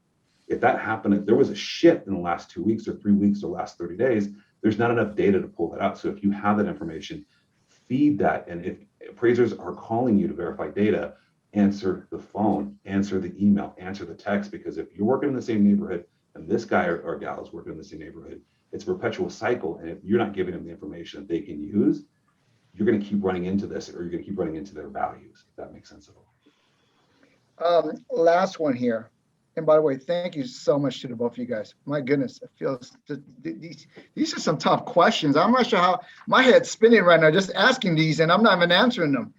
If that happened, if there was a shift in the last 2 weeks or 3 weeks or last 30 days, there's not enough data to pull that out. So if you have that information, feed that. And if appraisers are calling you to verify data, answer the phone, answer the email, answer the text, because if you're working in the same neighborhood and this guy or gal is working in the same neighborhood, it's a perpetual cycle. And if you're not giving them the information that they can use, you're going to keep running into this, or you're going to keep running into their values, if that makes sense at all. Last one here. And by the way, thank you so much to the both of you guys. My goodness, it feels these are some tough questions. I'm not sure how my head's spinning right now just asking these, and I'm not even answering them.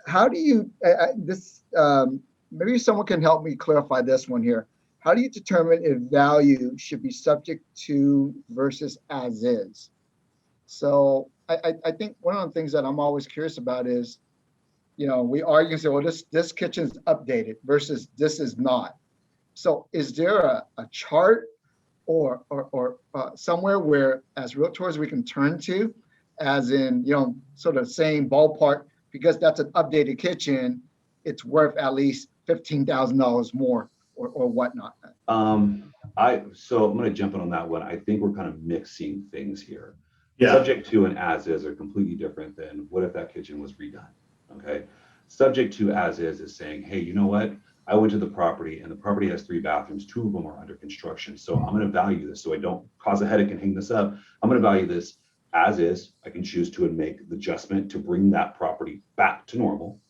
How do you maybe someone can help me clarify this one here. How do you determine if value should be subject to versus as is? So I think one of the things that I'm always curious about is, we argue and say, well, this kitchen's updated versus this is not. So is there a chart or somewhere where as realtors we can turn to, as in, sort of saying ballpark, because that's an updated kitchen, it's worth at least $15,000 more or whatnot? So I'm going to jump in on that one. I think we're kind of mixing things here. Yeah. Subject to and as is are completely different than what if that kitchen was redone. Okay. Subject to as is saying, hey, you know what? I went to the property and the property has 3 bathrooms, 2 of them are under construction. So I'm going to value this so I don't cause a headache and hang this up. I'm going to value this as is. I can choose to make the adjustment to bring that property back to normal,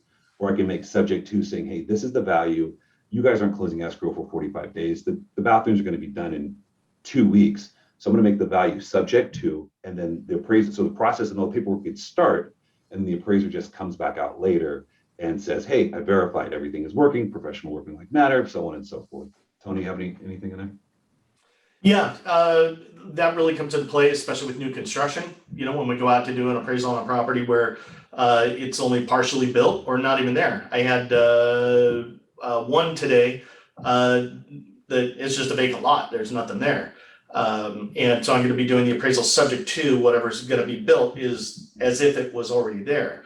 or I can make subject to saying, hey, this is the value. You guys aren't closing escrow for 45 days. The bathrooms are going to be done in 2 weeks. So I'm going to make the value subject to, and then the appraiser. So the process and all the paperwork could start, and the appraiser just comes back out later and says, hey, I verified everything is working, professional working like matter, so on and so forth. Tony, you have anything in there? Yeah, that really comes into play, especially with new construction. When we go out to do an appraisal on a property where it's only partially built or not even there. I had one today that it's just a vacant lot. There's nothing there. And so I'm going to be doing the appraisal subject to whatever's going to be built is as if it was already there.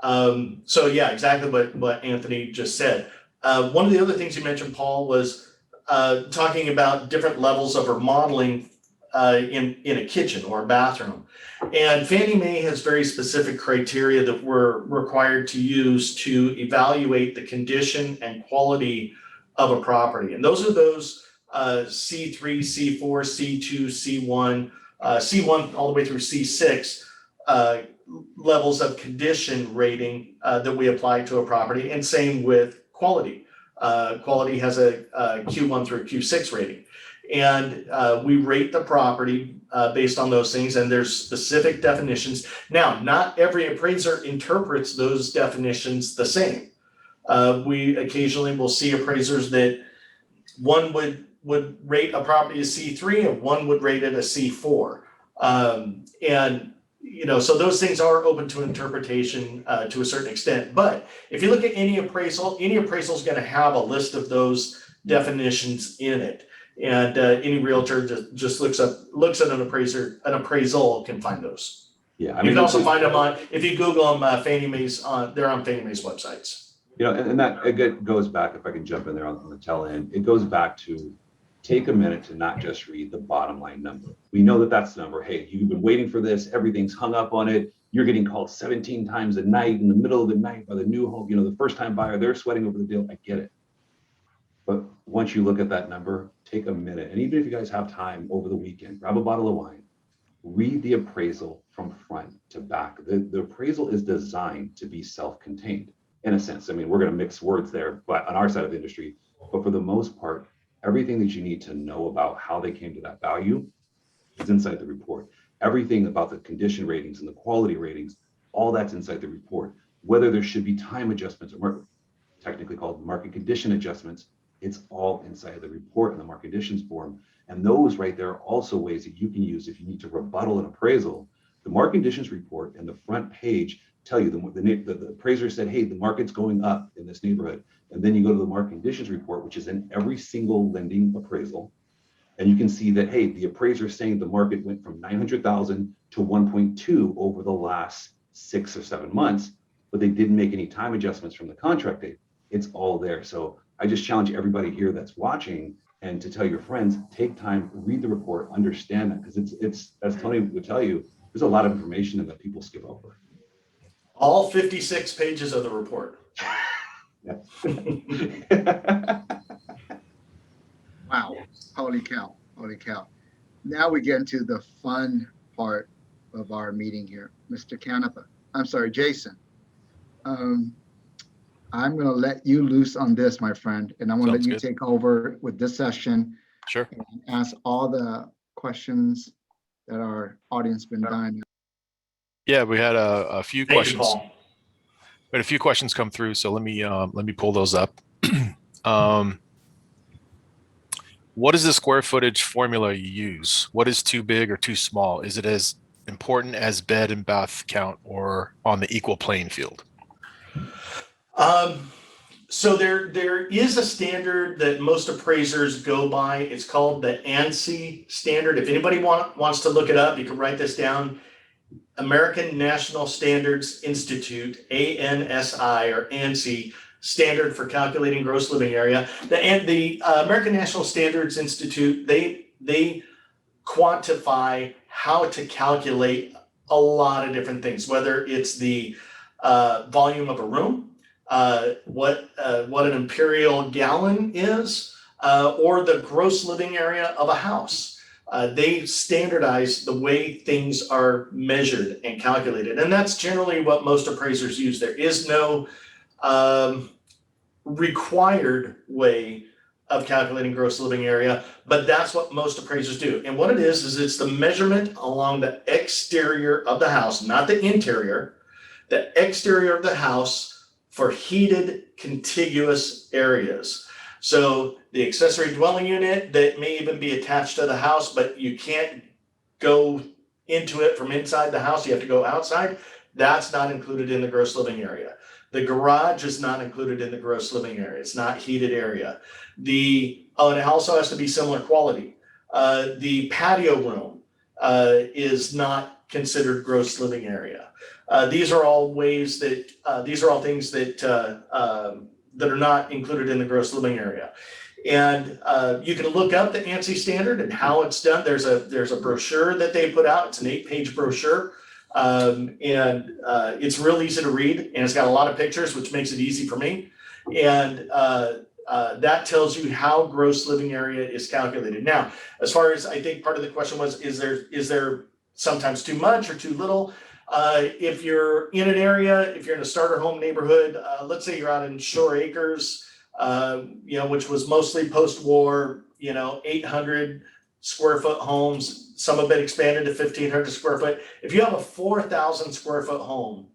So yeah, exactly what Anthony just said. One of the other things you mentioned, Paul, was talking about different levels of remodeling in a kitchen or a bathroom. And Fannie Mae has very specific criteria that we're required to use to evaluate the condition and quality of a property. And those are those C3, C4, C2, C1, C1 all the way through C6 levels of condition rating that we apply to a property, and same with quality. Quality has a Q1 through Q6 rating. And we rate the property based on those things, and there's specific definitions. Now, not every appraiser interprets those definitions the same. We occasionally will see appraisers that one would rate a property as C3 and one would rate it as C4. And so those things are open to interpretation to a certain extent. But if you look at any appraisal is going to have a list of those definitions in it. And any realtor just looks at an appraisal can find those. Yeah, I You mean, can also find them if you Google them, Fannie Mae's, they're on Fannie Mae's websites. and that again goes back, if I can jump in there on the tail end, it goes back to take a minute to not just read the bottom line number. We know that that's the number. Hey, you've been waiting for this. Everything's hung up on it. You're getting called 17 times a night in the middle of the night by the new home, the first time buyer, they're sweating over the deal. I get it. But once you look at that number, take a minute. And even if you guys have time over the weekend, grab a bottle of wine, read the appraisal from front to back. The appraisal is designed to be self-contained in a sense. I mean, we're going to mix words there, but on our side of the industry, but for the most part, everything that you need to know about how they came to that value is inside the report. Everything about the condition ratings and the quality ratings, all that's inside the report. Whether there should be time adjustments or technically called market condition adjustments, it's all inside the report in the market conditions form. And those right there are also ways that you can use if you need to rebuttal an appraisal. The market conditions report and the front page tell you the appraiser said, hey, the market's going up in this neighborhood. And then you go to the market conditions report, which is in every single lending appraisal. And you can see that, hey, the appraiser is saying the market went from 900,000 to 1.2 over the last 6 or 7 months, but they didn't make any time adjustments from the contract date. It's all there. So I just challenge everybody here that's watching and to tell your friends, take time, read the report, understand that, because it's as Tony would tell you, there's a lot of information that people skip over. All 56 pages of the report. Wow, holy cow, holy cow. Now we get into the fun part of our meeting here. Mr. Jason. I'm going to let you loose on this, my friend, and I'm going to let you take over with this session. Sure. And ask all the questions that our audience been dying. Yeah, we had a few Thank you, questions. Paul. We had a few questions come through, so let me pull those up. What is the square footage formula you use? What is too big or too small? Is it as important as bed and bath count or on the equal playing field? So there is a standard that most appraisers go by. It's called the ANSI standard. If anybody wants to look it up, you can write this down. American National Standards Institute, ANSI or ANSI, standard for calculating gross living area. The American National Standards Institute, they quantify how to calculate a lot of different things, whether it's the volume of a room, what an imperial gallon is, or the gross living area of a house. They standardize the way things are measured and calculated. And that's generally what most appraisers use. There is no required way of calculating gross living area, but that's what most appraisers do. And what it is it's the measurement along the exterior of the house, not the interior, the exterior of the house for heated contiguous areas. So the accessory dwelling unit that may even be attached to the house, but you can't go into it from inside the house, you have to go outside, that's not included in the gross living area. The garage is not included in the gross living area. It's not heated area. And it also has to be similar quality. The patio room is not considered gross living area. These are all things that are not included in the gross living area. And you can look up the ANSI standard and how it's done. There's a brochure that they put out. It's an 8-page brochure. And it's real easy to read, and it's got a lot of pictures, which makes it easy for me. And that tells you how gross living area is calculated. Now, as far as I think part of the question was, is there sometimes too much or too little? If you're in an area, if you're in a starter home neighborhood, let's say you're out in Shore Acres, which was mostly post-war, 800 square foot homes. Some have been expanded to 1,500 square foot. If you have a 4,000 square foot home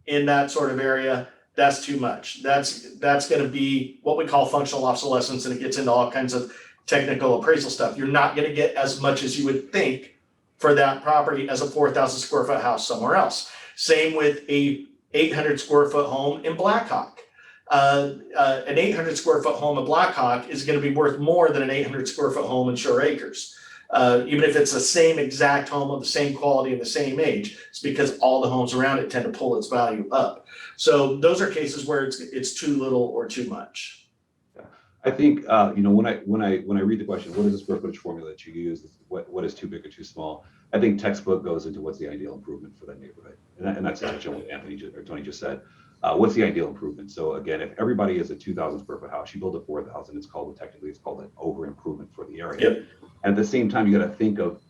in that sort of area, that's too much. That's going to be what we call functional obsolescence, and it gets into all kinds of technical appraisal stuff. You're not going to get as much as you would think for that property as a 4,000 square foot house somewhere else. Same with a 800 square foot home in Blackhawk. An 800 square foot home in Blackhawk is going to be worth more than an 800 square foot home in Shore Acres. Even if it's the same exact home of the same quality and the same age, it's because all the homes around it tend to pull its value up. So those are cases where it's too little or too much. Yeah. I think when I read the question, what is the square footage formula that you use? What is too big or too small? I think textbook goes into what's the ideal improvement for that neighborhood, and that's essentially what Tony just said. What's the ideal improvement? So again, if everybody is a 2,000 square foot house, you build a 4,000, it's called an over improvement for the area. Yep. And at the same time, you got to think of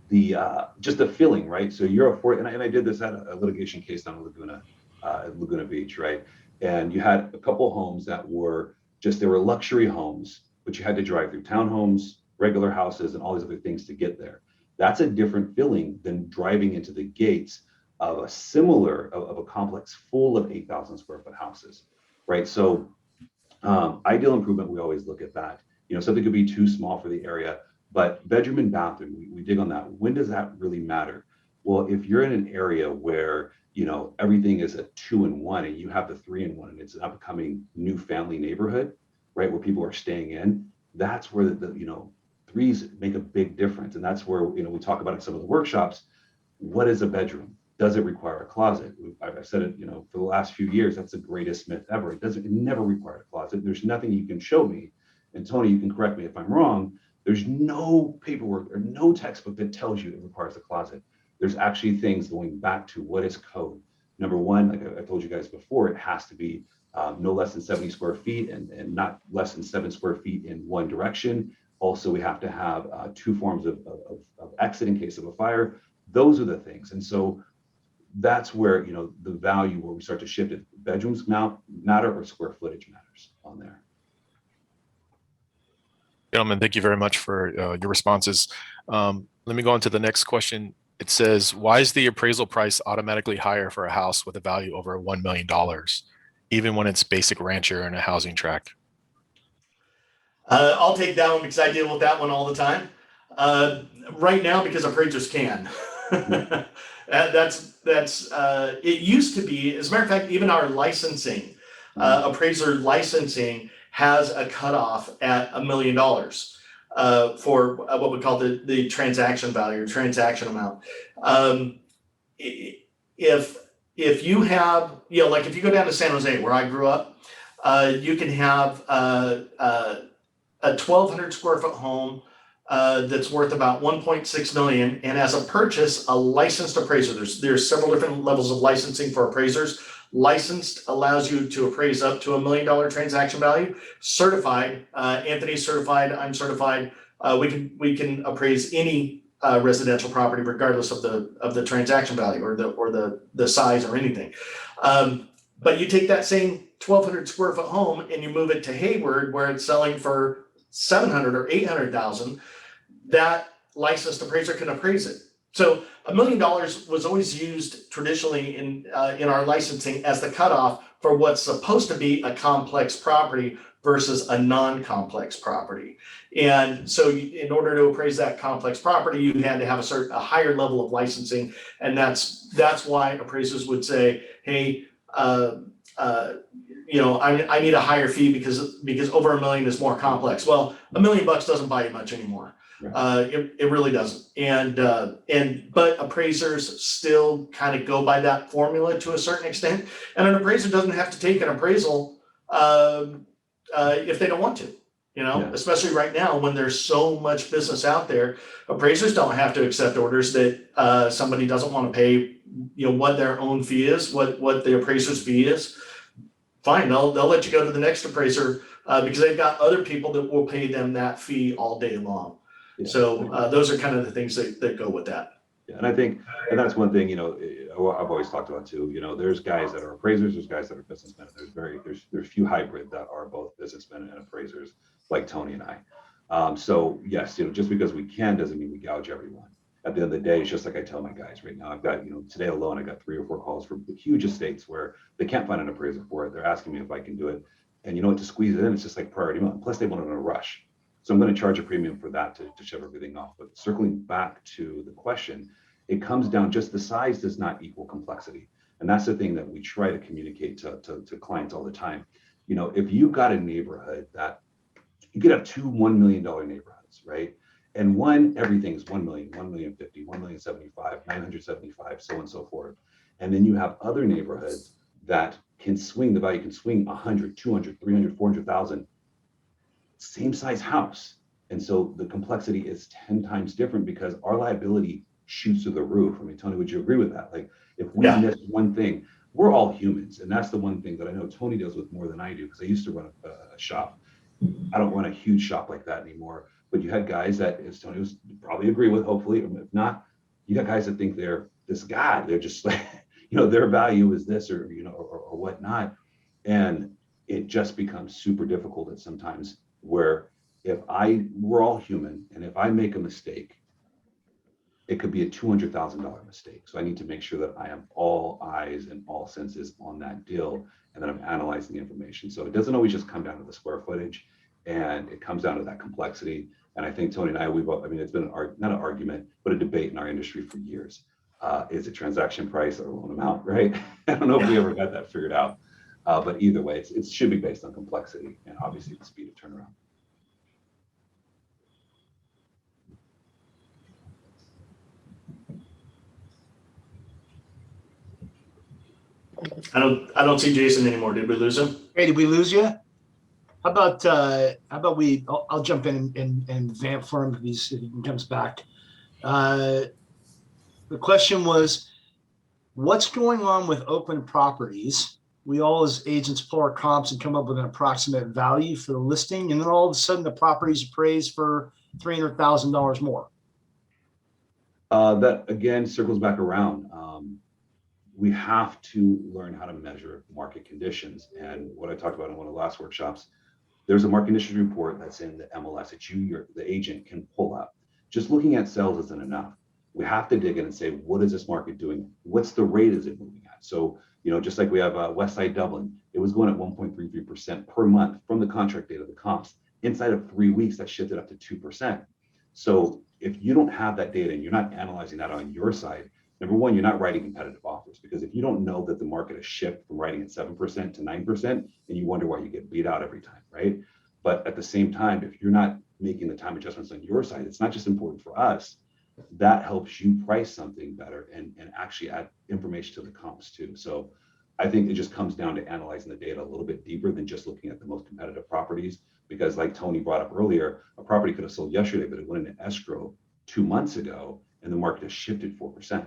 the just the filling, right? So you're and I did this at a litigation case down in Laguna Beach, right? And you had a couple homes that were they were luxury homes, but you had to drive through townhomes, regular houses, and all these other things to get there. That's a different feeling than driving into the gates of a complex full of 8,000 square foot houses, right? So ideal improvement, we always look at that. Something could be too small for the area, but bedroom and bathroom, we dig on that. When does that really matter? Well, if you're in an area where everything is a 2-in-1 and you have the 3-in-1 and it's an upcoming new family neighborhood, right, where people are staying in, that's where the threes make a big difference. And that's where we talk about in some of the workshops. What is a bedroom? Does it require a closet? I've said it for the last few years. That's the greatest myth ever. It never required a closet. There's nothing you can show me, and Tony, you can correct me if I'm wrong. There's no paperwork or no textbook that tells you it requires a closet. There's actually things going back to what is code. Number one, like I told you guys before, it has to be no less than 70 square feet and not less than 7 square feet in one direction. Also, we have to have 2 forms of exit in case of a fire. Those are the things. And so that's where, the value where we start to shift it. Bedrooms matter or square footage matters on there. Gentlemen, thank you very much for your responses. Let me go on to the next question. It says, why is the appraisal price automatically higher for a house with a value over $1 million, even when it's basic rancher and a housing tract? I'll take that one because I deal with that one all the time. Right now, because appraisers can. It used to be, as a matter of fact, even our licensing, appraiser licensing has a cutoff at $1 million for what we call the transaction value or transaction amount. If you have, like if you go down to San Jose, where I grew up, you can have a 1,200 square foot home that's worth about 1.6 million, and as a purchase, a licensed appraiser. There's several different levels of licensing for appraisers. Licensed allows you to appraise up to $1 million transaction value. Certified, Anthony's certified, I'm certified. We can appraise any residential property regardless of the transaction value or the size or anything. But you take that same 1,200 square foot home and you move it to Hayward, where it's selling for 700 or 800,000. That licensed appraiser can appraise it. So $1 million was always used traditionally in our licensing as the cutoff for what's supposed to be a complex property versus a non-complex property. And so in order to appraise that complex property, you had to have a higher level of licensing. And that's why appraisers would say, hey, I need a higher fee because over $1 million is more complex. Well, $1 million doesn't buy you much anymore. It really doesn't. But appraisers still kind of go by that formula to a certain extent. And an appraiser doesn't have to take an appraisal if they don't want to, especially right now when there's so much business out there. Appraisers don't have to accept orders that somebody doesn't want to pay, what their own fee is, what the appraiser's fee is. Fine, they'll let you go to the next appraiser because they've got other people that will pay them that fee all day long. Yeah. So those are kind of the things that go with that. Yeah, and I think, and that's one thing, I've always talked about too. There's guys that are appraisers, there's guys that are businessmen. There's few hybrid that are both businessmen and appraisers, like Tony and I. So yes, just because we can doesn't mean we gouge everyone. At the end of the day, it's just like I tell my guys right now. I've got, today alone, I got 3 or 4 calls from huge estates where they can't find an appraiser for it. They're asking me if I can do it. And to squeeze it in, it's just like priority month. Plus, they want it in a rush. So I'm going to charge a premium for that to shove everything off. But circling back to the question, it comes down, just the size does not equal complexity. And that's the thing that we try to communicate to clients all the time. You know, if you've got a neighborhood that you could have two $1 million neighborhoods, right? And one, everything's 1 million, 1,050,000, 1,075,000, 975, so on and so forth. And then you have other neighborhoods that can swing, the value can swing 100, 200, 300, 400,000, same size house. And so the complexity is 10 times different because our liability shoots through the roof. I mean, Tony, would you agree with that? Like if we miss one thing, we're all humans. And that's the one thing that I know Tony deals with more than I do, because I used to run a shop. I don't run a huge shop like that anymore, but you had guys that, as Tony was probably agree with, hopefully, if not, you got guys that think they're this guy, they're just like, you know, their value is this or, you know, or whatnot. And it just becomes super difficult at sometimes where we're all human. And if I make a mistake, it could be a $200,000 mistake. So I need to make sure that I am all eyes and all senses on that deal, and that I'm analyzing the information. So it doesn't always just come down to the square footage, and it comes down to that complexity. And I think Tony and I, I mean, it's been not an argument, but a debate in our industry for years. Is it transaction price or loan amount, right? I don't know if we ever got that figured out, but either way, it should be based on complexity and obviously the speed of turnaround. I don't see Jason anymore. Did we lose him? Hey, did we lose you? How about I'll jump in and vamp for him if he comes back. The question was, what's going on with open properties? We all as agents pull our comps and come up with an approximate value for the listing, and then all of a sudden the property's appraised for $300,000 more. That again circles back around. We have to learn how to measure market conditions. And what I talked about in one of the last workshops, there's a market conditions report that's in the MLS that the agent can pull up. Just looking at sales isn't enough. We have to dig in and say, what is this market doing? What's the rate is it moving at? So, you know, just like we have Westside Dublin, it was going at 1.33% per month from the contract date of the comps. Inside of 3 weeks, that shifted up to 2%. So if you don't have that data and you're not analyzing that on your side, number one, you're not writing competitive offers, because if you don't know that the market has shifted from writing at 7% to 9%, and you wonder why you get beat out every time, right? But at the same time, if you're not making the time adjustments on your side, it's not just important for us, that helps you price something better and actually add information to the comps too. So I think it just comes down to analyzing the data a little bit deeper than just looking at the most competitive properties, because like Tony brought up earlier, a property could have sold yesterday, but it went into escrow 2 months ago and the market has shifted 4%.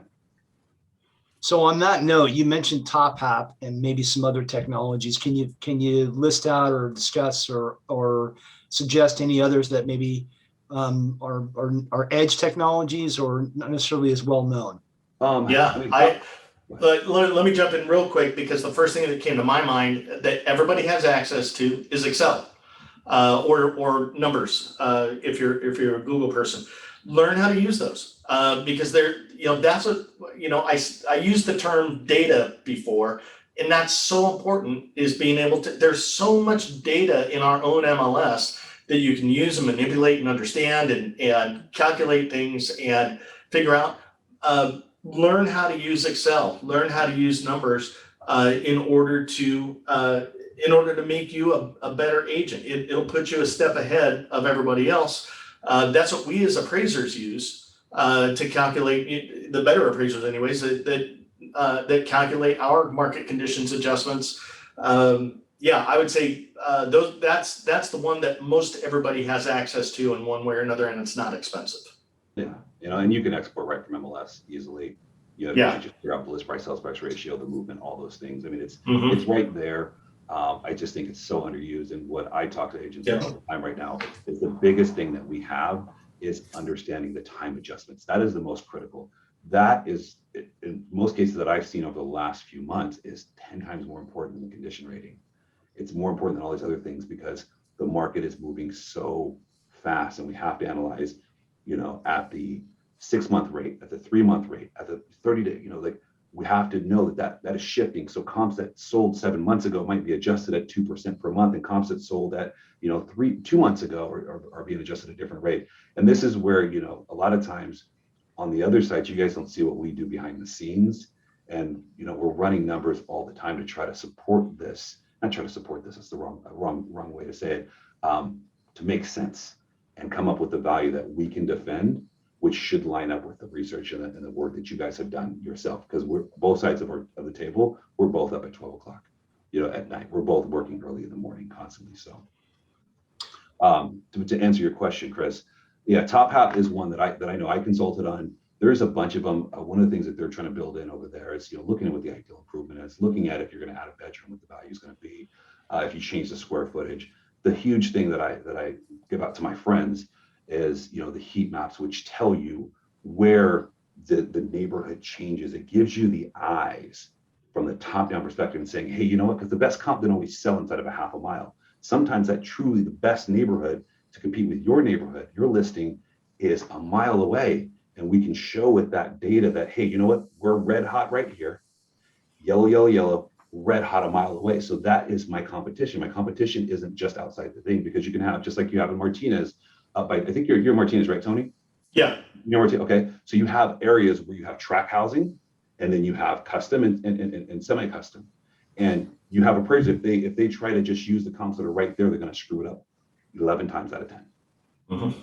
So on that note, you mentioned TopHap and maybe some other technologies. Can you list out or discuss or suggest any others that maybe are edge technologies or not necessarily as well known? Let me jump in real quick, because the first thing that came to my mind that everybody has access to is Excel or numbers. If you're a Google person, learn how to use those because they're, you know, that's what, you know, I used the term data before, and that's so important, is being able to, there's so much data in our own MLS that you can use and manipulate and understand and calculate things and figure out. Learn how to use Excel, learn how to use numbers in order to make you a better agent. It'll put you a step ahead of everybody else. That's what we as appraisers use to calculate, the better appraisers anyways, that calculate our market conditions adjustments. Yeah, I would say that's the one that most everybody has access to in one way or another, and it's not expensive. Yeah, you know, and you can export right from MLS easily. You know, you can just figure out the list price, sales price ratio, the movement, all those things. I mean, it's right there. I just think it's so underused. And what I talk to agents all the time right now is the biggest thing that we have is understanding the time adjustments. That is the most critical. That is, in most cases that I've seen over the last few months, is 10 times more important than the condition rating. It's more important than all these other things because the market is moving so fast, and we have to analyze, you know, at the 6-month rate, at the 3-month rate, at the 30-day, you know, like we have to know that is shifting. So comps that sold 7 months ago might be adjusted at 2% per month, and comps that sold at 2 months ago are being adjusted at a different rate. And this is where a lot of times on the other side, you guys don't see what we do behind the scenes, and we're running numbers all the time to try to support this. Not try to support this. It's the wrong way to say it. To make sense and come up with the value that we can defend, which should line up with the research and the work that you guys have done yourself. Because we're both sides of the table. We're both up at 12 o'clock, at night. We're both working early in the morning constantly. So to answer your question, Chris, yeah, Top Hat is one that I know I consulted on. There's a bunch of them. One of the things that they're trying to build in over there is, looking at what the ideal improvement is, looking at if you're going to add a bedroom, what the value is going to be, if you change the square footage. The huge thing that I give out to my friends is, the heat maps, which tell you where the neighborhood changes. It gives you the eyes from the top-down perspective and saying, hey, you know what? Because the best comp didn't always sell inside of a half a mile. Sometimes that truly the best neighborhood to compete with your neighborhood, your listing, is a mile away. And we can show with that data that, hey, you know what? We're red hot right here, yellow, yellow, yellow, red hot a mile away. So that is my competition. My competition isn't just outside the thing, because you can have, just like you have in Martinez, I think you're Martinez, right, Tony? Yeah. You're Martinez, okay. So you have areas where you have track housing, and then you have custom and semi-custom. And you have appraisers, if they try to just use the comps that are right there, they're going to screw it up 11 times out of 10. Mm-hmm.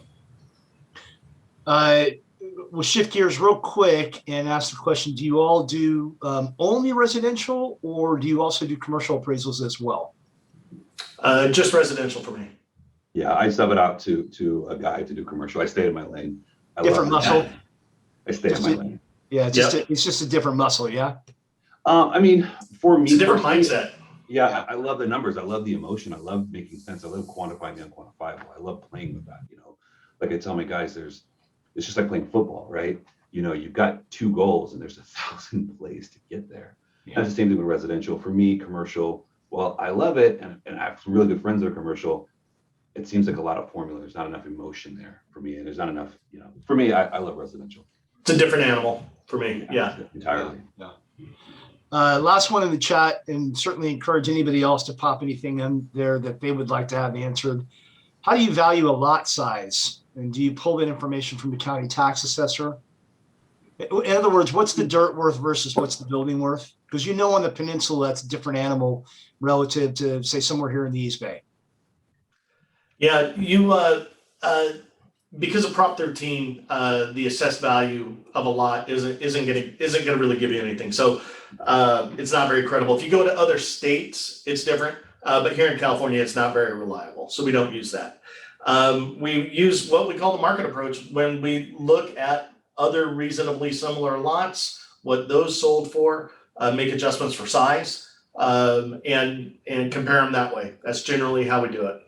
We'll shift gears real quick and ask the question, do you all do only residential, or do you also do commercial appraisals as well? Just residential for me. Yeah, I sub it out to a guy to do commercial. I stay in my lane. Different muscle. I stay in my lane. Yeah, it's just a different muscle, yeah? I mean, for me, It's a different personally, mindset. Yeah, I love the numbers. I love the emotion. I love making sense. I love quantifying the unquantifiable. I love playing with that. Like I tell my guys, it's just like playing football, right? You've got 2 goals and there's 1,000 plays to get there. Yeah. That's the same thing with residential. For me, commercial, well, I love it, and I have some really good friends that are commercial. It seems like a lot of formula. There's not enough emotion there for me, and there's not enough. For me, I love residential. It's a different animal for me. Yeah. Entirely. Yeah. Last one in the chat, and certainly encourage anybody else to pop anything in there that they would like to have answered. How do you value a lot size? And do you pull that information from the county tax assessor? In other words, what's the dirt worth versus what's the building worth? Because on the peninsula, that's a different animal relative to, say, somewhere here in the East Bay. Yeah, because of Prop 13, the assessed value of a lot isn't going to really give you anything. So it's not very credible. If you go to other states, it's different. But here in California, it's not very reliable. So we don't use that. We use what we call the market approach when we look at other reasonably similar lots, what those sold for, make adjustments for size, and compare them that way. That's generally how we do it.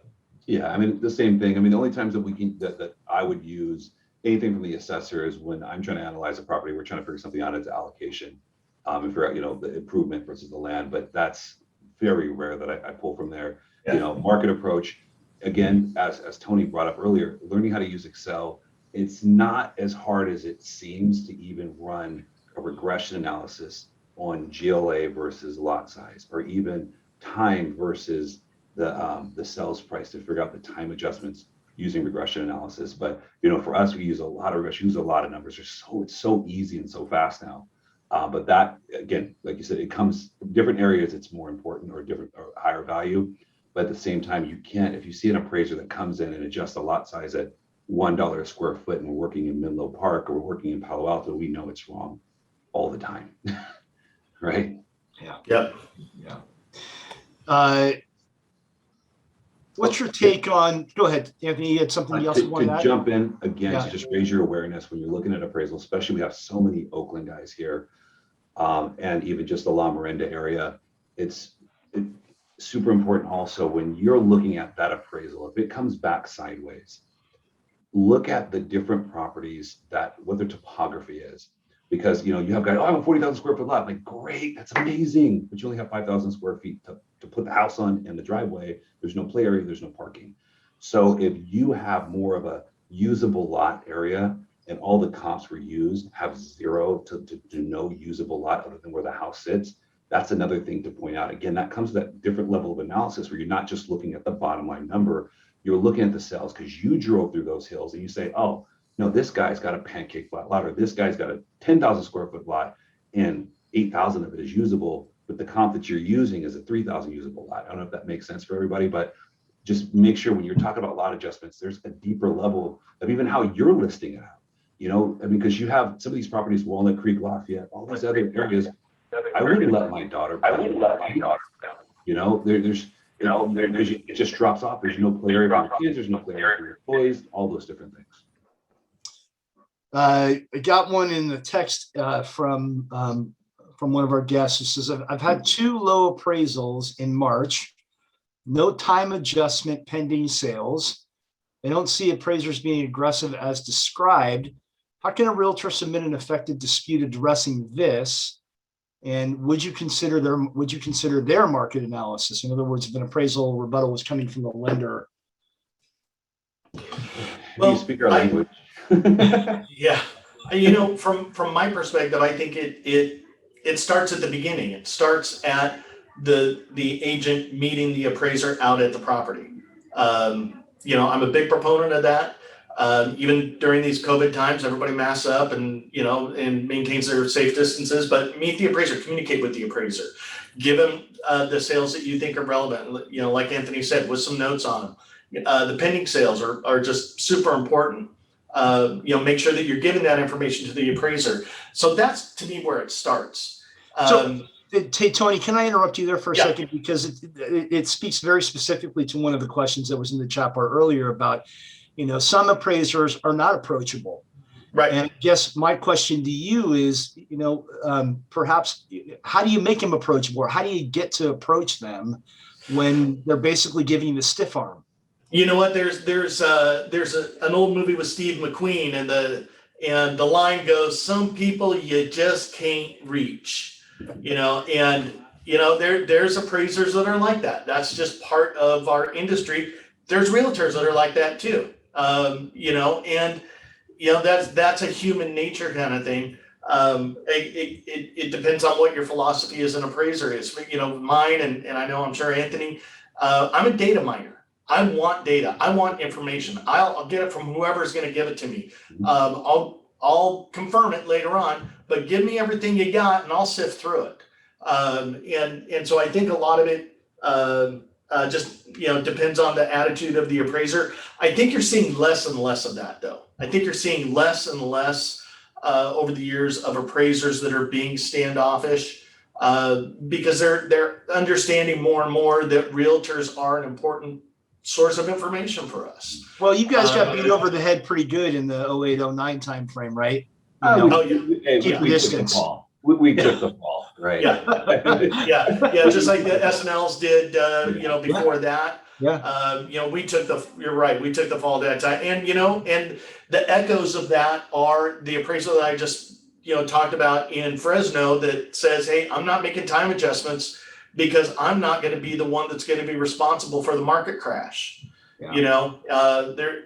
Yeah, I mean, the same thing. I mean, the only times that I would use anything from the assessor is when I'm trying to analyze a property. We're trying to figure something out its allocation, and figure out, the improvement versus the land. But that's very rare that I pull from there. Yeah. Market approach. Again, as Tony brought up earlier, learning how to use Excel. It's not as hard as it seems to even run a regression analysis on GLA versus lot size, or even time versus the sales price to figure out the time adjustments using regression analysis. But for us, we use a lot of regression, use a lot of numbers. It's so easy and so fast now. But that, again, like you said, it comes from different areas. It's more important or different or higher value. But at the same time, you can't, if you see an appraiser that comes in and adjusts the lot size at $1 a square foot, and we're working in Menlo Park or we're working in Palo Alto, we know it's wrong all the time. Right? Yeah. Yep. Yeah. What's your take on, go ahead, Anthony, you had something else you wanted to add? Jump in again, to just raise your awareness when you're looking at appraisal, especially we have so many Oakland guys here, and even just the La Miranda area. It's super important also when you're looking at that appraisal, if it comes back sideways, look at the different properties, what their topography is. Because you have guys, I have a 40,000 square foot lot. Like, great, that's amazing. But you only have 5,000 square feet to put the house on and the driveway. There's no play area, there's no parking. So if you have more of a usable lot area, and all the comps were used have zero to no usable lot other than where the house sits, that's another thing to point out. Again, that comes to that different level of analysis where you're not just looking at the bottom line number, you're looking at the sales because you drove through those hills and you say, oh, no, this guy's got a pancake lot, or this guy's got a 10,000 square foot lot and 8,000 of it is usable, but the comp that you're using is a 3,000 usable lot. I don't know if that makes sense for everybody, but just make sure when you're talking about lot adjustments, there's a deeper level of even how you're listing it out. You know, I mean, because you have some of these properties, Walnut Creek, Lafayette, all these other areas. I wouldn't let my daughter. You know, it just drops off. There's no play area for your kids. There's no play area for your toys. All those different things. I got one in the text from one of our guests who says, I've had 2 low appraisals in March, no time adjustment pending sales. I don't see appraisers being aggressive as described. How can a realtor submit an effective dispute addressing this? And would you consider their market analysis? In other words, if an appraisal rebuttal was coming from the lender. Well, you speak our language. Yeah, you know, from my perspective, I think it starts at the beginning. It starts at the agent meeting the appraiser out at the property. You know, I'm a big proponent of that. Even during these COVID times, everybody masks up and, you know, and maintains their safe distances, but meet the appraiser, communicate with the appraiser, give him the sales that you think are relevant, you know, like Anthony said, with some notes on them. The pending sales are just super important. You know, make sure that you're giving that information to the appraiser. So that's, to me, where it starts. Hey, Tony, can I interrupt you there for a Yeah. second? Because it speaks very specifically to one of the questions that was in the chat bar earlier about, you know, some appraisers are not approachable. Right. And I guess my question to you is, you know, perhaps how do you make them approachable? Or how do you get to approach them when they're basically giving you the stiff arm? You know what? There's an old movie with Steve McQueen, and the line goes, "Some people you just can't reach." You know, and you know there's appraisers that are like that. That's just part of our industry. There's realtors that are like that too. You know, and you know that's a human nature kind of thing. It depends on what your philosophy as an appraiser is. You know, mine and I know I'm sure Anthony. I'm a data miner. I want data. I want information. I'll get it from whoever's going to give it to me. I'll confirm it later on, but give me everything you got and I'll sift through it. And so I think a lot of it just, you know, depends on the attitude of the appraiser. I think you're seeing less and less of that though. I think you're seeing less and less over the years of appraisers that are being standoffish because they're understanding more and more that realtors are an important source of information for us. Well, you guys got beat over the head pretty good in the 08-09 time frame, right? Keep We distance. We took the fall, right? Yeah, just like the SNLs did, you know, before that. Yeah. You know, you're right, we took the fall that time. And, you know, and the echoes of that are the appraisal that I just, you know, talked about in Fresno that says, hey, I'm not making time adjustments because I'm not going to be the one that's going to be responsible for the market crash. Yeah. You know,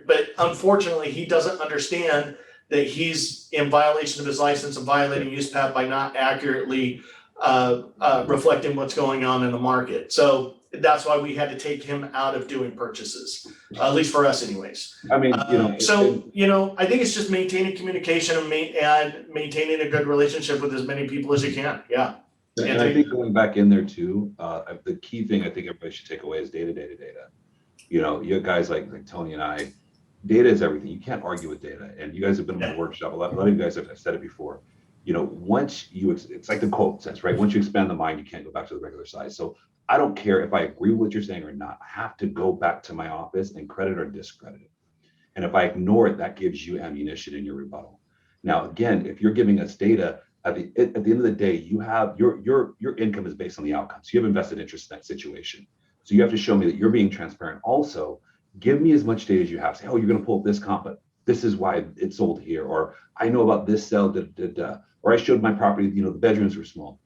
but unfortunately, he doesn't understand that he's in violation of his license and violating USPAP by not accurately reflecting what's going on in the market. So that's why we had to take him out of doing purchases, at least for us anyways. I mean, you know, So, you know, I think it's just maintaining communication and maintaining a good relationship with as many people as you can. Yeah. and I think going back in there too, the key thing I think everybody should take away is data. You know, you guys like Tony and I, data is everything. You can't argue with data. And you guys have been in my workshop. A lot of you guys have said it before. You know, once it's like the quote says, right? Once you expand the mind, you can't go back to the regular size. So I don't care if I agree with what you're saying or not. I have to go back to my office and credit or discredit it. And if I ignore it, that gives you ammunition in your rebuttal. Now, again, if you're giving us data, at the end of the day, you have your income is based on the outcomes. You have invested interest in that situation. So you have to show me that you're being transparent. Also, give me as much data as you have. Say, oh, you're going to pull up this comp, but this is why it sold here. Or I know about this sale, or I showed my property, you know, the bedrooms were small.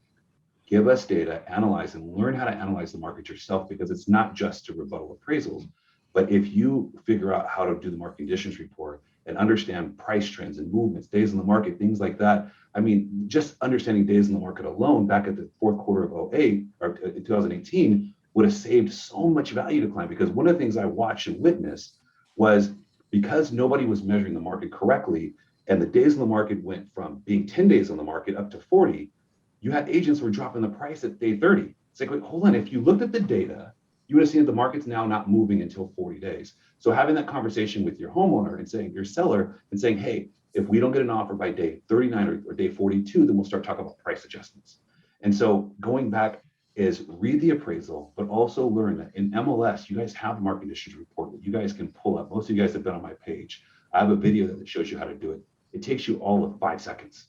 Give us data, analyze, and learn how to analyze the market yourself, because it's not just to rebuttal appraisals. But if you figure out how to do the market conditions report and understand price trends and movements, days in the market, things like that. I mean, just understanding days in the market alone back at the fourth quarter of 08 or 2018 would have saved so much value decline, because one of the things I watched and witnessed was, because nobody was measuring the market correctly, and the days in the market went from being 10 days on the market up to 40, you had agents who were dropping the price at day 30. It's like, wait, hold on. If you looked at the data, you would have seen that the market's now not moving until 40 days. So having that conversation with your homeowner and saying, your seller, and saying, hey, if we don't get an offer by day 39 or day 42, then we'll start talking about price adjustments. And so going back is read the appraisal, but also learn that in MLS, you guys have a market conditions report that you guys can pull up. Most of you guys have been on my page. I have a video that shows you how to do it. It takes you all of 5 seconds.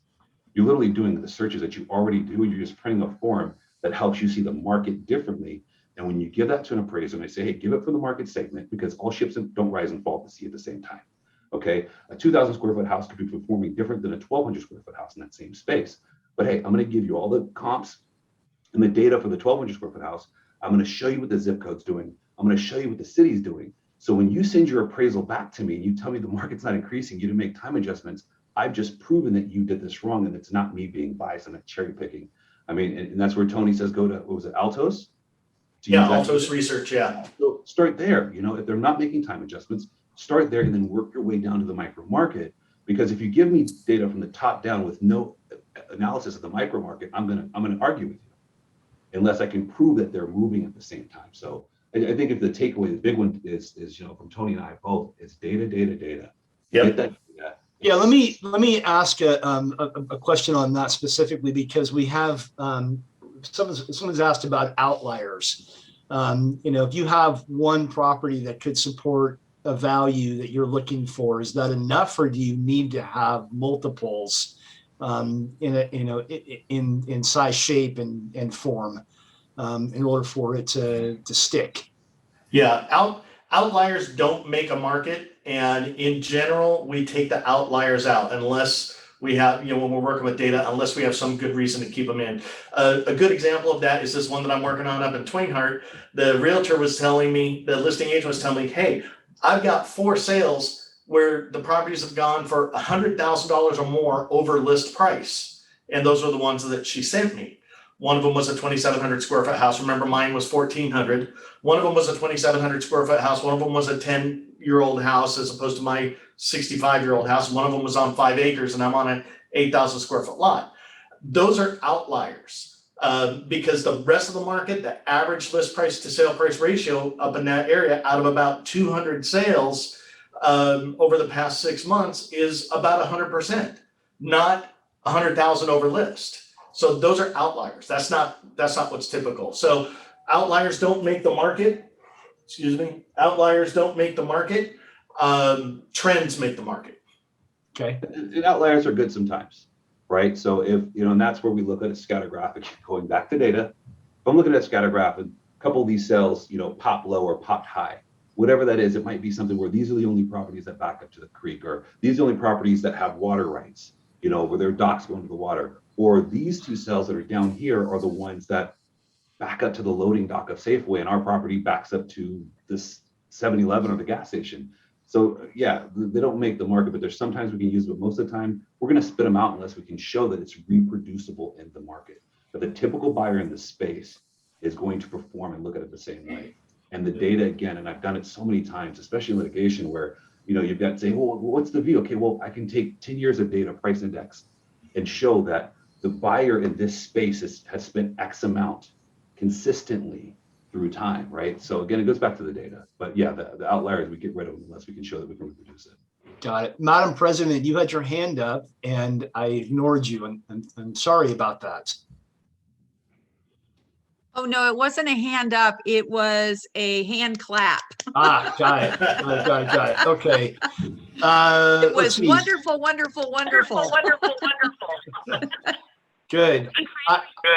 You're literally doing the searches that you already do. You're just printing a form that helps you see the market differently. And when you give that to an appraiser, and I say, hey, give it for the market segment, because all ships don't rise and fall to sea at the same time. Okay, a 2,000 square foot house could be performing different than a 1,200 square foot house in that same space. But hey, I'm going to give you all the comps and the data for the 1,200 square foot house. I'm going to show you what the zip code's doing. I'm going to show you what the city's doing. So when you send your appraisal back to me and you tell me the market's not increasing, you didn't make time adjustments, I've just proven that you did this wrong, and it's not me being biased and cherry picking. I mean, and that's where Tony says, go to, what was it, Altos? Yeah, Altos Research, yeah. So start there. If they're not making time adjustments, start there and then work your way down to the micro market. Because if you give me data from the top down with no analysis of the micro market, I'm gonna argue with you, unless I can prove that they're moving at the same time. So I think if the takeaway, the big one is from Tony and I both, is data. Yep. Get that data. Yeah, let me ask a question on that specifically, because we have someone's asked about outliers. If you have one property that could support a value that you're looking for, is that enough, or do you need to have multiples in size, shape, and form in order for it to stick? Yeah, outliers don't make a market. And in general, we take the outliers out unless we have, when we're working with data, unless we have some good reason to keep them in. A good example of that is this one that I'm working on up in Twainhart. The realtor was telling me, the listing agent was telling me, hey, I've got 4 sales where the properties have gone for $100,000 or more over list price. And those are the ones that she sent me. One of them was a 2,700 square foot house. Remember, mine was 1,400. One of them was a 2,700 square foot house. One of them was a 10-year-old house as opposed to my 65-year-old house. One of them was on 5 acres and I'm on an 8,000 square foot lot. Those are outliers because the rest of the market, the average list price to sale price ratio up in that area out of about 200 sales over the past 6 months is about 100%, not 100,000 over list. So those are outliers. That's not what's typical. So outliers don't make the market. Excuse me. Outliers don't make the market. Trends make the market. Okay. And outliers are good sometimes, right? So if, and that's where we look at a scatter graph, going back to data. If I'm looking at a scatter graph and a couple of these cells, pop low or pop high, whatever that is, it might be something where these are the only properties that back up to the creek, or these are the only properties that have water rights, where their docks go into the water. Or these 2 cells that are down here are the ones that back up to the loading dock of Safeway, and our property backs up to this 7-Eleven or the gas station. So yeah, they don't make the market, but there's sometimes we can use, but most of the time we're going to spit them out unless we can show that it's reproducible in the market. But the typical buyer in this space is going to perform and look at it the same way. And the data, again, and I've done it so many times, especially in litigation, where you've got to say, well, what's the view? Okay, well, I can take 10 years of data, price index, and show that the buyer in this space has spent X amount consistently through time, right? So again, it goes back to the data. But yeah, the outliers, we get rid of them unless we can show that we can reproduce it. Got it. Madam President, you had your hand up and I ignored you, and I'm sorry about that. Oh, no, it wasn't a hand up. It was a hand clap. Got it. Got it. Okay. It was wonderful. Good.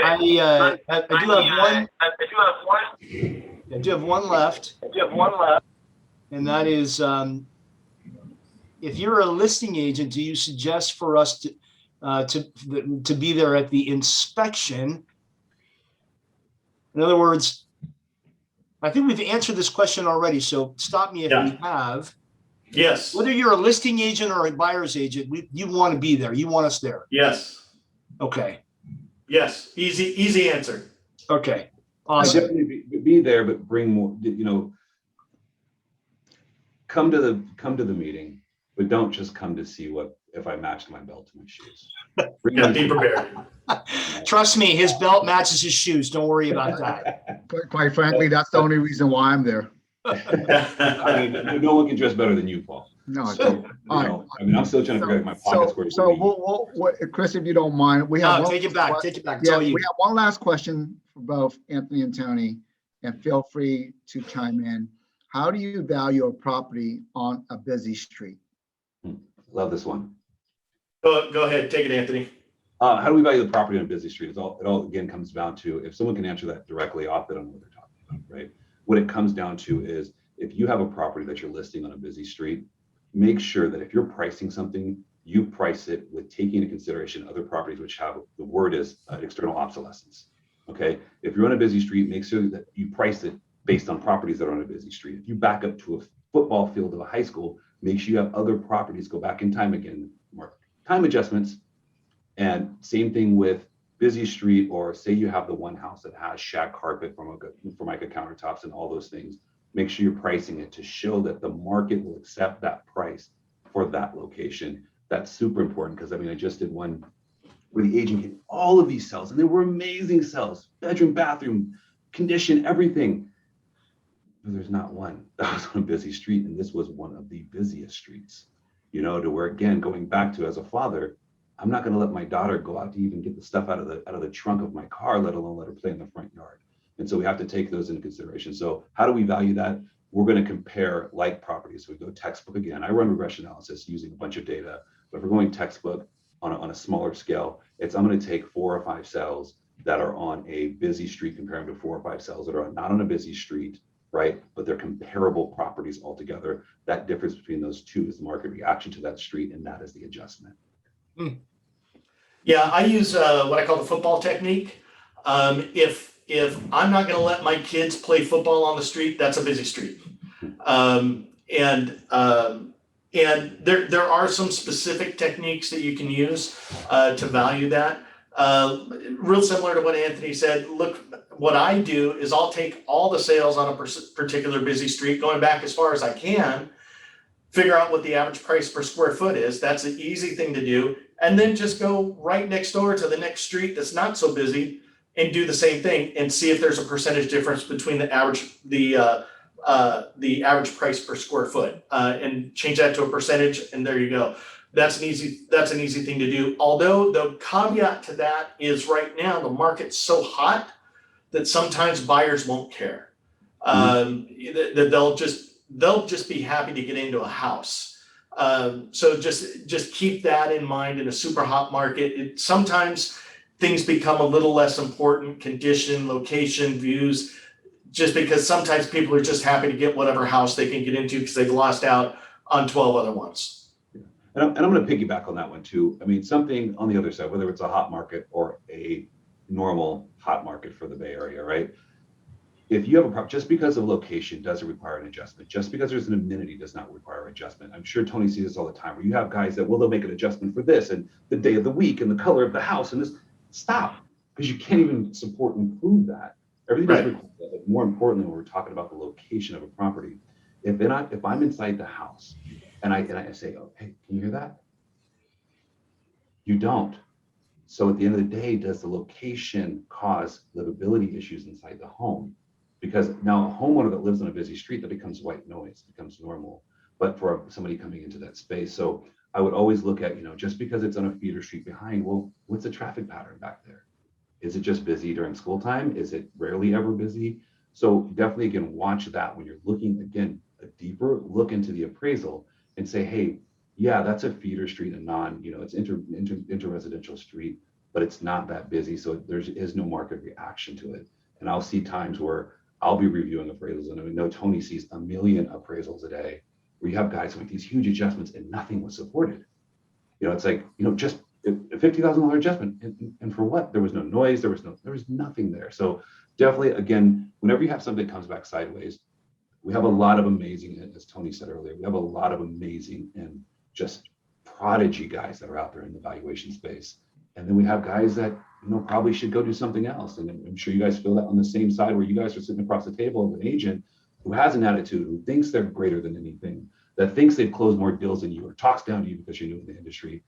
I do have one left. And that is, if you're a listing agent, do you suggest for us to be there at the inspection? In other words, I think we've answered this question already, so stop me if we have. Yes. Whether you're a listing agent or a buyer's agent, you want to be there. You want us there. Yes. Okay. Yes. Easy answer. Okay. I'd Awesome. definitely be there, but bring more, come to the meeting, but don't just come to see if I matched my belt to my shoes. Bring Yeah, me- be prepared. Trust me, his belt matches his shoes. Don't worry about that. Quite frankly, that's the only reason why I'm there. I mean, no one can dress better than you, Paul. No, So, all right. I mean, I'm still trying to figure out my pockets where So Chris, if you don't mind, we have No, one take it back. Take it back. It's Yeah, all we you. have one last question for both Anthony and Tony, and feel free to chime in. How do you value a property on a busy street? Love this one. Go ahead. Take it, Anthony. How do we value the property on a busy street? It all again comes down to, if someone can answer that directly off, they don't know what they're talking about, right? What it comes down to is, if you have a property that you're listing on a busy street, make sure that if you're pricing something, you price it with taking into consideration other properties which have, the word is external obsolescence. Okay, if you're on a busy street, make sure that you price it based on properties that are on a busy street. If you back up to a football field of a high school, make sure you have other properties, go back in time again, mark time adjustments. And same thing with busy street, or say you have the one house that has shag carpet, Formica countertops and all those things. Make sure you're pricing it to show that the market will accept that price for that location. That's super important, because I mean, I just did one where the agent gave all of these cells, and they were amazing cells, bedroom, bathroom, condition, everything. But there's not one that was on a busy street, and this was one of the busiest streets, to where, again, going back to, as a father, I'm not going to let my daughter go out to even get the stuff out of the trunk of my car, let alone let her play in the front yard. And so we have to take those into consideration. So how do we value that? We're going to compare like properties. So we go textbook again. I run regression analysis using a bunch of data, but if we're going textbook on a smaller scale, I'm going to take 4 or 5 cells that are on a busy street, comparing to 4 or 5 cells that are not on a busy street, right? But they're comparable properties altogether. That difference between those two is the market reaction to that street, and that is the adjustment. Yeah, I use what I call the football technique. If I'm not going to let my kids play football on the street, that's a busy street. And there are some specific techniques that you can use to value that. Real similar to what Anthony said. Look, what I do is I'll take all the sales on a particular busy street, going back as far as I can, figure out what the average price per square foot is. That's an easy thing to do. And then just go right next door to the next street that's not so busy and do the same thing, and see if there's a percentage difference between the average price per square foot, and change that to a percentage, and there you go. That's an easy thing to do. Although the caveat to that is, right now the market's so hot that sometimes buyers won't care. That they'll just be happy to get into a house. So just keep that in mind. In a super hot market, sometimes things become a little less important: condition, location, views, just because sometimes people are just happy to get whatever house they can get into because they've lost out on 12 other ones. And I'm going to piggyback on that one too. I mean, something on the other side, whether it's a hot market or a normal hot market for the Bay Area, right? If you have a problem, just because of location doesn't require an adjustment. Just because there's an amenity does not require adjustment. I'm sure Tony sees this all the time, where you have guys that, they'll make an adjustment for this and the day of the week and the color of the house and this. Stop, because you can't even support and prove that. Everything is required, but more importantly, when we're talking about the location of a property, if I'm inside the house and I say, oh, hey, can you hear that? You don't. So at the end of the day, does the location cause livability issues inside the home? Because now a homeowner that lives on a busy street, that becomes white noise, becomes normal. But for somebody coming into that space, so I would always look at, just because it's on a feeder street behind, well, what's the traffic pattern back there? Is it just busy during school time? Is it rarely ever busy? So definitely, again, watch that when you're looking, again, a deeper look into the appraisal and say, hey, yeah, that's a feeder street and it's inter-residential street, but it's not that busy. So there is no market reaction to it. And I'll see times where I'll be reviewing appraisals, and I know Tony sees a million appraisals a day, where you have guys who make these huge adjustments and nothing was supported. It's like, just a $50,000 adjustment, and for what? There was no noise, there was nothing there. So definitely, again, whenever you have something that comes back sideways, We have a lot of amazing, as Tony said earlier, we have a lot of amazing and just prodigy guys that are out there in the valuation space. And then we have guys that, probably should go do something else. And I'm sure you guys feel that on the same side where you guys are sitting across the table with an agent who has an attitude, who thinks they're greater than anything, that thinks they've closed more deals than you or talks down to you because you're new in the industry.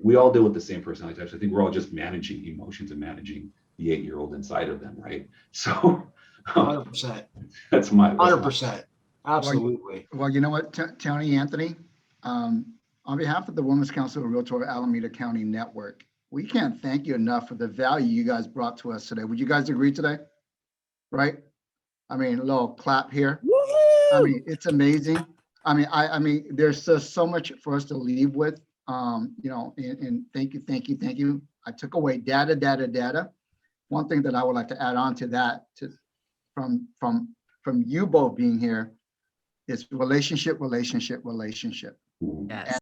We all deal with the same personality types. I think we're all just managing emotions and managing the 8-year-old inside of them, right? So 100%. that's my 100%. Absolutely. Well, you know what, Tony, Anthony, on behalf of the Women's Council of Realtor Alameda County Network, we can't thank you enough for the value you guys brought to us today. Would you guys agree today? Right? I mean, a little clap here. I mean, it's amazing. I mean, there's just so much for us to leave with, and thank you. I took away data. One thing that I would like to add on to that, from you both being here, is relationship. Yes.